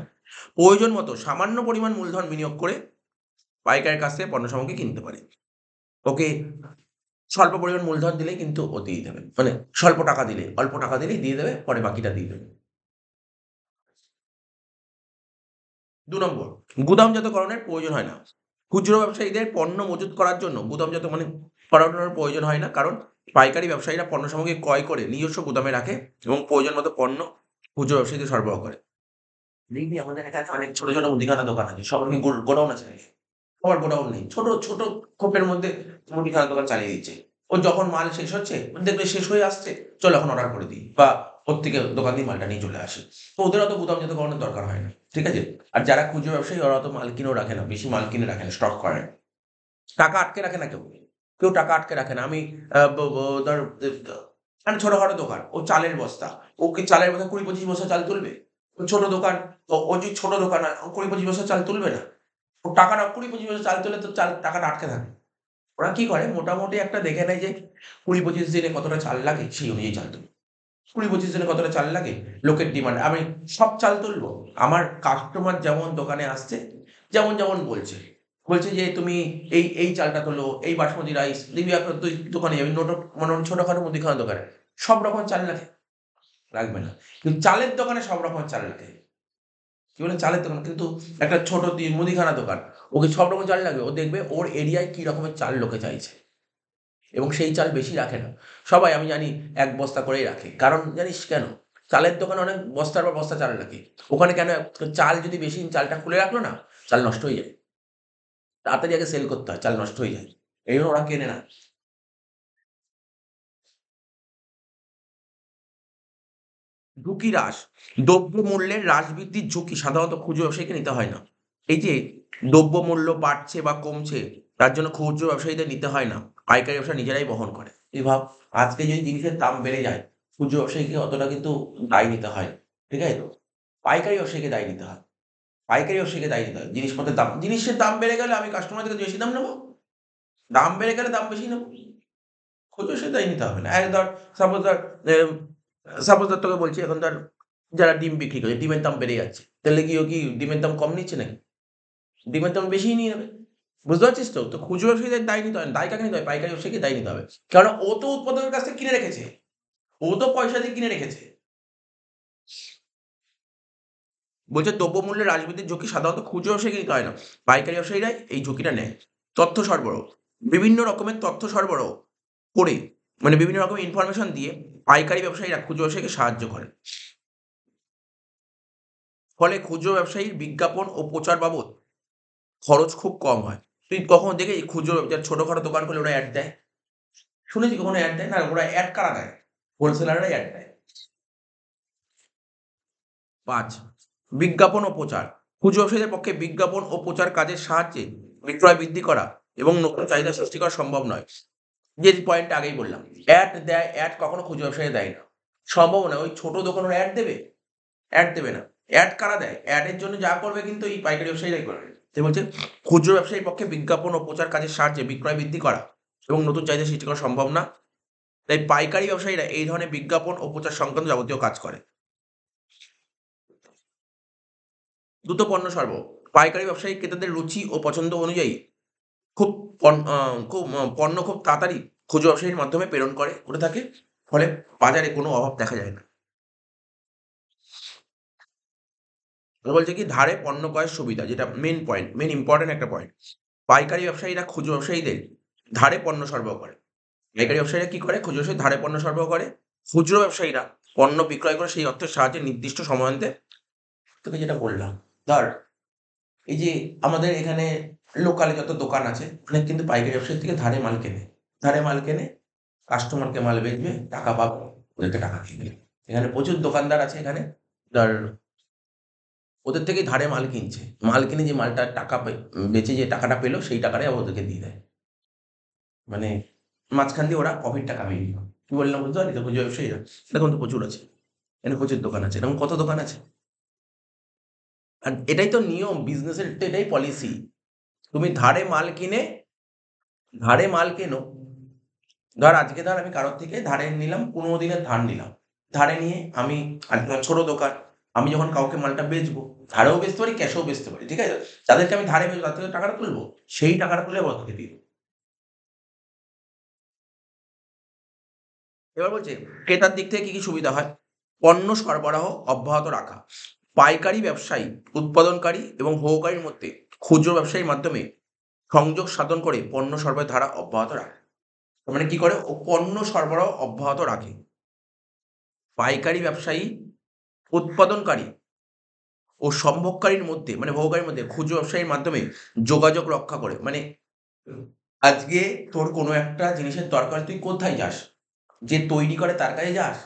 প্রয়োজন মতো সামান্য পরিমাণ মূলধন বিনিয়োগ করে পাইকারের কাছ থেকে পণ্য সামগ্রী কিনতে পারে। ওকে স্বল্প পরিমাণ মূলধন দিলেই কিন্তু ও দিয়ে দেবে। মানে স্বল্প টাকা দিলে, অল্প টাকা দিলেই দিয়ে দেবে, পরে বাকিটা দিয়ে দেবে। ২ নম্বর, গুদামজাতকরণের প্রয়োজন হয় না। খুচরো ব্যবসায়ীদের পণ্য মজুত করার জন্য গুদামজাত মানে করানোর প্রয়োজন হয় না। কারণ পাইকারি ব্যবসায়ীরা পণ্য সামগ্রী ক্রয় করে নিজস্ব গুদামে রাখে এবং প্রয়োজন মতো পণ্য খুচরো ব্যবসায়ীদের সরবরাহ করে। দেখবি আমাদের এখানে অনেক ছোট ছোট মুদিখানা দোকান আছে, সবার কি গোডাউন আছে নাকি? সবার গোডাউন নেই, ছোট ছোট খোপের মধ্যে মুদিখানা দোকান চালিয়ে দিচ্ছে। ও যখন মাল শেষ হচ্ছে, দেখবে শেষ হয়ে আসছে, চলো এখন অর্ডার করে দিই, বা ওর থেকে দোকান দিয়ে মালটা নিয়ে চলে আসে। তো ওদের অত গুদাম যাতে করানোর দরকার হয় না, ঠিক আছে? আর যারা খুচরো ব্যবসায়ী ওরা অত মাল কিনেও রাখে না, বেশি মাল কিনে রাখে না, স্টক করে না। টাকা আটকে রাখে না কেউ, কেউ টাকা আটকে রাখে না। আমি ধর মানে ছোটখাটো দোকান, ও চালের বস্তা, ও কি চালের বস্তা ২০-২৫ বস্তা চাল তুলবে? ও ছোট দোকান, ও যদি ছোট দোকান হয়, ও ২০-২৫ বস্তা চাল তুলবে না। ও টাকাটা ২০-২৫ বস্তা চাল তুললে তো টাকাটা আটকে থাকে। ওরা কি করে, মোটামুটি একটা দেখে নেয় যে ২০-২৫ দিনে কতটা চাল লাগে, সেই অনুযায়ী চাল তুলবে। ২০-২৫ দিনে কতটা চাল লাগে, লোকের ডিমান্ড। আমি সব চাল তুলবো? আমার কাস্টমার যেমন দোকানে আসছে, যেমন বলছে, বলছে যে তুমি এই চালটা তোলো, এই বাসমতি রাইস, দেখবি একটা তুই দোকানে যাবি, মানে ছোটখাটো মুদিখানা দোকানে সব রকমের চাল রাখে? রাখবে না। কিন্তু চালের দোকানে সব রকমের চাল রাখে। কি বলে চালের দোকান? কিন্তু একটা ছোট মুদিখানা দোকান, ওকে সব রকম চাল লাগবে। ও দেখবে ওর এরিয়ায় কি রকমের চাল লোকে চাইছে, এবং সেই চাল বেশি রাখে না। সবাই আমি জানি ১ বস্তা করেই রাখে। কারণ জানিস কেন? চালের দোকানে অনেক বস্তার পর বস্তা চাল রাখে। ওখানে কেন, চাল যদি বেশি দিন চালটা খুলে রাখলো না, চাল নষ্ট হয়ে যায়। তাড়াতাড়ি আগে সেল করতে হয়, চাল নষ্ট হয়ে যায়। এইজন্য ওরা কেনে না। ঝুঁকি হ্রাস। দ্রব্যমূল্যের হ্রাস বৃদ্ধির ঝুঁকি সাধারণত খুচরো ব্যবসায়ীকে নিতে হয় না। এই যে দ্রব্যমূল্য বাড়ছে বা কমছে, তার জন্য খুচরো ব্যবসায়ীদের নিতে হয় না। পাইকারি ব্যবসা নিজেরাই বহন করে। তুই ভাব, আজকে যদি জিনিসের দাম বেড়ে যায়, খুচরো ব্যবসায়ীকে অতটা কিন্তু দায় নিতে হয় না। ঠিক আছে তো? পাইকারি ব্যবসায়ীকে দায় নিতে হয়। পাইকারি ব্যবসায়ীকে দায় নিতে হয়। জিনিসের দাম বেড়ে গেলে আমি কাস্টমার থেকে বেশি দাম নেবো? দাম বেড়ে গেলে দাম বেশি নেবো। খুচরো সে দায় নিতে হবে না। ধর, সাপোজ ধর, এম সাপোজ ধর তোকে বলছি, এখন ধর যারা ডিম বিক্রি করে, ডিমের দাম বেড়ে যাচ্ছে। তাহলে কি ও কি ডিমের দাম কম নিচ্ছে নাকি? ডিমের দাম বেশিই নিয়ে নেবে। বুঝতে পারছিস তো? তো খুচরো ব্যবসায়ীদের দায় নিতে হয় না। দায় কাকে নিতে হয়? পাইকারি ব্যবসায়ীকে দায় নিতে হবে। কেননা ও তো উৎপাদকের কাছ থেকে কিনে রেখেছে। ও তো পয়সা দিয়ে কিনে রেখেছে। বলছে দ্রব্যমূল্যের হ্রাস বৃদ্ধির ঝুঁকি সাধারণত খুচরো ব্যবসায়ীকে নিতে হয় না। পাইকারি ব্যবসায়ীরাই এই ঝুঁকিটা নেয়। তথ্য সরবরাহ। বিভিন্ন রকমের তথ্য সরবরাহ করে, মানে বিভিন্ন রকমের ইনফরমেশন দিয়ে পাইকারি ব্যবসায়ীরা খুচরো ব্যবসায়ীকে সাহায্য করে। ফলে খুচরো ব্যবসায়ীর বিজ্ঞাপন ও প্রচার বাবদ খরচ খুব কম হয়। তুই কখনো দেখেছিস খুচরো যারা ছোটখাটো দোকান করলে ওরা অ্যাড দেয়? শুনেছি কখনো অ্যাড দেয়? না, ওরা অ্যাড কারা দেয়? হোলসেলাররাই অ্যাড দেয়। ৫. বিজ্ঞাপন ও প্রচার। খুচরো ব্যবসায়ীদের পক্ষে বিজ্ঞাপন ও প্রচার কাজের সাহায্যে বিক্রয় বৃদ্ধি করা এবং নতুন চাহিদা সৃষ্টি করা সম্ভব নয়। যে পয়েন্টটা আগেই বললাম। অ্যাড দেয়, অ্যাড কখনো খুচরো ব্যবসায়ী দেয় না। সম্ভব না। ওই ছোট দোকান ওরা অ্যাড দেবে? অ্যাড দেবে না। অ্যাড কারা দেয়? অ্যাডের জন্য যা করবে কিন্তু এই পাইকারি ব্যবসায়ীরাই করবে। তাই বলছে খুচরো ব্যবসায়ীর পক্ষে বিজ্ঞাপন ও প্রচার কাজের সাহায্যে বিক্রয় বৃদ্ধি করা এবং নতুন চাহিদা সৃষ্টি করা সম্ভব না। তাই পাইকারি ব্যবসায়ীরা এই ধরনের বিজ্ঞাপন ও প্রচার সংক্রান্ত যাবতীয় কাজ করে। দ্রুত পণ্য সরবরাহ। পাইকারি ব্যবসায়ী ক্রেতাদের রুচি ও পছন্দ অনুযায়ী খুব পণ্য খুব তাড়াতাড়ি খুচরো ব্যবসায়ীর মাধ্যমে প্রেরণ করে থাকে। ফলে বাজারে কোনো অভাব দেখা যায় না। বলছে কি ধারে পণ্য ক্রয়ের সুবিধা, যেটা মেইন পয়েন্ট, মেইন ইম্পোর্টেন্ট একটা পয়েন্ট। পাইকারি ব্যবসায়ীরা খুচরো ব্যবসায়ীদের ধারে পণ্য সরবরাহ করে। পাইকারি ব্যবসায়ীরা কি করে? খুচরো ব্যবসায়ী ধারে পণ্য সরবরাহ করে। খুচরো ব্যবসায়ীরা পণ্য বিক্রয় করে সেই অর্থের সাহায্যে নির্দিষ্ট সময়ান্তে, তোকে যেটা বললাম, ধর এই যে আমাদের এখানে লোকালে যত দোকান আছে, অনেক কিন্তু পাইকারি ব্যবসায়ীর থেকে ধারে মাল কেনে। ধারে মাল কেনে, কাস্টমারকে মাল বেচবে, টাকা পাবে, ওদেরকে টাকা দিয়ে দেবে। এখানে প্রচুর দোকানদার আছে এখানে, ধর ওদের থেকেই ধারে মাল কিনছে। মাল কিনে যে মালটা টাকা বেচে যে টাকাটা পেল, সেই টাকাটাই আবার ওদেরকে দিয়ে দেয়। মানে মাঝখান দিয়ে ওরা প্রফিটটা কামিয়ে নিল। কি বললাম বুঝতে পারলি তো? খুচরো ব্যবসায়ীরা এরকম তো প্রচুর আছে। এখানে প্রচুর দোকান আছে। এরকম কত দোকান আছে। আর এটাই তো নিয়ম, বিজনেসের তো এটাই পলিসি। তুমি ধারে মাল কেনো। ধর আজকে ধর আমি কারোর থেকে ধারে নিলাম, ১৫ দিনের ধার নিলাম। ধারে নিয়ে আমি, আর তোমার ছোট দোকান, আমি যখন কাউকে মালটা বেচবো, ধারেও বেচতে পারি, ক্যাশেও বেচতে পারি। ঠিক আছে? যাদেরকে আমি ধারে বেচবো তাদের থেকে টাকাটা তুলবো। সেই টাকাটা তুলে আবার তোকে দিয়ে দেব। এবার বলছে ক্রেতার দিক থেকে কি সুবিধা হয়? পণ্য সরবরাহ অব্যাহত রাখা। পাইকারি ব্যবসায়ী, উৎপাদনকারী এবং হোকারির মধ্যে খুচরো ব্যবসায়ীর মাধ্যমে সংযোগ সাধন করে পণ্য সরবরাহের ধারা অব্যাহত রাখে। মানে কি করে, ও পণ্য সরবরাহ অব্যাহত রাখে। পাইকারি ব্যবসায়ী উৎপাদনকারী ও সম্ভোগকারীর মধ্যে মানে ভোগকারীর মধ্যে খুচরো ব্যবসায়ীর মাধ্যমে যোগাযোগ রক্ষা করে। মানে আজকে তোর কোনো একটা জিনিসের দরকার, তুই কোথায় যাস? যে তৈরি করে তার কাছে যাস?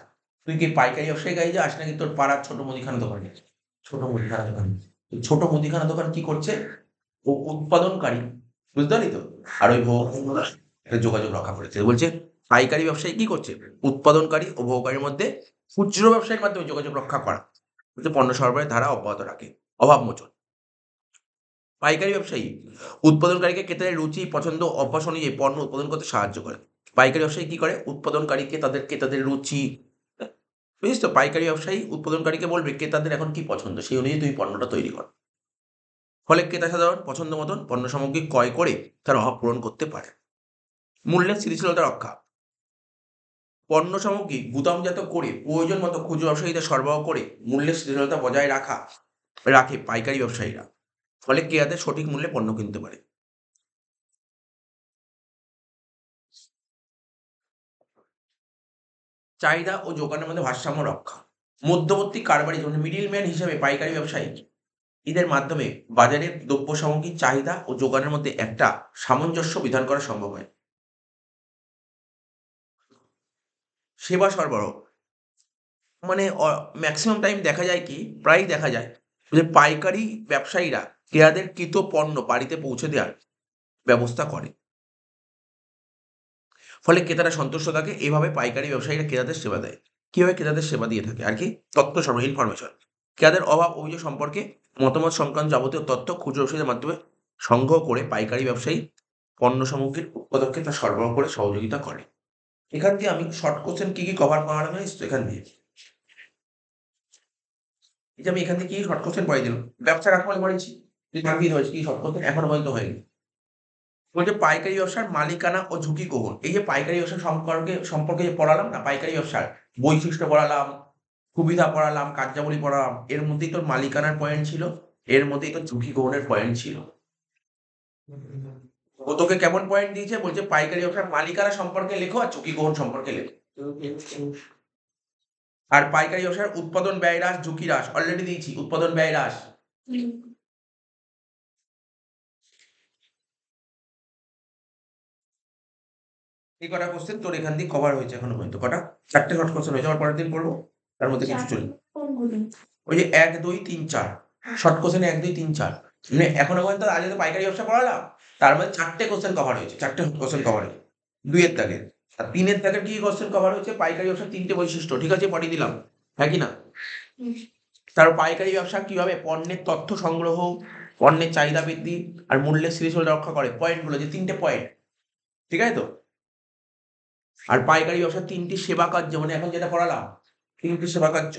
তুই কি পাইকারি ব্যবসায়ীর কাছে যাস নাকি তোর পাড়ার ছোট মুদিখানা দোকানে? ছোট মুদিখানা দোকান। ছোট মুদিখানা দোকান কি করছে? ও উৎপাদনকারী, বুঝতে পারলি তো? আর ওই একটা যোগাযোগ রক্ষা করেছে। বলছে পাইকারি ব্যবসায়ী কি করছে? উৎপাদনকারী ও ভোগকারীর মধ্যে খুচরো ব্যবসায়ীর মাধ্যমে যোগাযোগ রক্ষা করা। বলছে পণ্য সরবরাহের ধারা অব্যাহত রাখে। অভাব মোচন। পাইকারি ব্যবসায়ী উৎপাদনকারীকে ক্রেতাদের রুচি, পছন্দ, অভ্যাস অনুযায়ী পণ্য উৎপাদন করতে সাহায্য করে। পাইকারি ব্যবসায়ী কি করে? উৎপাদনকারীকে তাদের ক্রেতাদের রুচি, বুঝিস তো? পাইকারি ব্যবসায়ী উৎপাদনকারীকে বলবে ক্রেতাদের এখন কি পছন্দ, সেই অনুযায়ী তুমি পণ্যটা তৈরি কর। ফলে ক্রেতা সাধারণ পছন্দ মতন পণ্য সামগ্রী ক্রয় করে তার অভাব পূরণ করতে পারে। মূল্যের স্থিতিশীলতা রক্ষা। পণ্য সামগ্রী গুদামজাত করে প্রয়োজন মতো খুচরো ব্যবসায়ীদের সরবরাহ করে মূল্যের স্থিতিশীলতা বজায় রাখে পাইকারি ব্যবসায়ীরা। ফলে ক্রেতাদের সঠিক মূল্যে পণ্য কিনতে পারে। চাহিদা ও যোগানের মধ্যে ভারসাম্য রক্ষা। মধ্যবর্তী কারবারি যেমন মিডল ম্যান হিসেবে পাইকারি ব্যবসায়ী এদের মাধ্যমে বাজারে দ্রব্য সামগ্রীর চাহিদা ও যোগানের মধ্যে একটা সামঞ্জস্য বিধান করা সম্ভব হয়। সেবা সরবরাহ মানে ম্যাক্সিমাম টাইম দেখা যায় কি, প্রায়ই দেখা যায় যে পাইকারি ব্যবসায়ীরা ক্রেতাদের কৃত পণ্য বাড়িতে পৌঁছে দেওয়ার ব্যবস্থা করে। ফলে ক্রেতারা সন্তুষ্ট থাকে। এভাবে পাইকারি ব্যবসায়ীরা ক্রেতাদের সেবা দেয়। কিভাবে ক্রেতাদের সেবা দিয়ে থাকে আর কি? তথ্য সরবরাহ, ইনফরমেশন। ক্রেতাদের অভাব অভিযোগ সম্পর্কে মতামত সংক্রান্ত যাবতীয় তথ্য খুচরো ব্যবসায়ীদের মাধ্যমে সংগ্রহ করে পাইকারি ব্যবসায়ী পণ্য সামগ্রীর উৎপাদককে তা সরবরাহ করে সহযোগিতা করে। এখান দিয়ে আমি শর্ট কোশ্চেন কি কভার করালাম জানিস তো? এখান দিয়ে এই যে আমি এখান থেকে কি শর্ট কোশ্চেন পড়াই দিলাম। ব্যবসা কাকে পড়েছি, তুই থাকবি হয়েছে কি শর্ট কোশ্চেন এখনো পর্যন্ত হয়নি। বলছে পাইকারি ব্যবসার মালিকানা ও ঝুঁকি গ্রহণ। এই যে পাইকারি ব্যবসা সম্পর্কে যে পড়ালাম না, পাইকারি ব্যবসার বৈশিষ্ট্য পড়ালাম, সুবিধা পড়ালাম, কার্যাবলী পড়ালাম, এর মধ্যেই তোর মালিকানার পয়েন্ট ছিল, এর মধ্যেই তোর ঝুঁকি গ্রহণের পয়েন্ট ছিল। ও তোকে কেমন পয়েন্ট দিয়েছে? বলছে পাইকারি ব্যবসার মালিকানা সম্পর্কে লেখো আর ঝুঁকি গ্রহণ সম্পর্কে লেখো। আর পাইকারি ব্যবসার উৎপাদন ব্যয় হ্রাস, ঝুঁকি হ্রাস অলরেডি দিয়েছি, উৎপাদন ব্যয় হ্রাস। এই কটা কোশ্চেন তোর এখান দিয়ে কভার হয়েছে এখনো পর্যন্ত। কটা? 4টে শর্ট কোশ্চেন হয়েছে। আবার পরের দিন পড়বো, তার মধ্যে কিছু চলে। কোনগুলো? ওই যে 1, 2, 3, 4 শর্ট কোশ্চেন 1, 2, 3, 4 মানে এখনো পর্যন্ত আগে তো পাইকারি ব্যবসা পড়ালাম, তার মধ্যে 4টে কোশ্চেন কভার হয়েছে। 4টে কোশ্চেন কভার হয়েছে 2 এর দাগের। আর 3 এর দাগের কি কোশ্চেন কভার হয়েছে? পাইকারি ব্যবসার 3টে বৈশিষ্ট্য, ঠিক আছে, পড়িয়ে দিলাম, হ্যাঁ কি না? হুম। তারপর পাইকারি ব্যবসা কিভাবে পণ্যের তথ্য সংগ্রহ, পণ্যের চাহিদা বৃদ্ধি আর মূল্যের স্থিতিশীলতা রক্ষা করে। পয়েন্টগুলো যে 3টে পয়েন্ট, ঠিক আছে তো? আর পাইকারি ব্যবসার 3টি সেবা কার্য, মানে এখন যেটা পড়ালাম 3টি সেবা কার্য।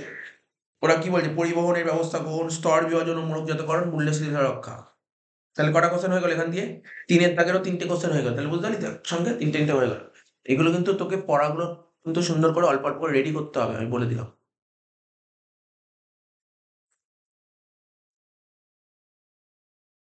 ওরা কি বলছে? পরিবহনের ব্যবস্থা গ্রহণ, স্তর বিভাজন ও মোড়কজাতকরণ, মূল্য স্থিতিশীলতা রক্ষা। তাহলে কটা কোশ্চেন হয়ে গেল এখান দিয়ে? 3 এর দাগেরও 3টে কোশ্চেন হয়ে গেল। তাহলে বুঝতে পারলি তো? একসঙ্গে 3টে হয়ে গেল। এগুলো কিন্তু তোকে পড়াগুলো কিন্তু সুন্দর করে অল্প অল্প করে রেডি করতে হবে, আমি বলে দিলাম।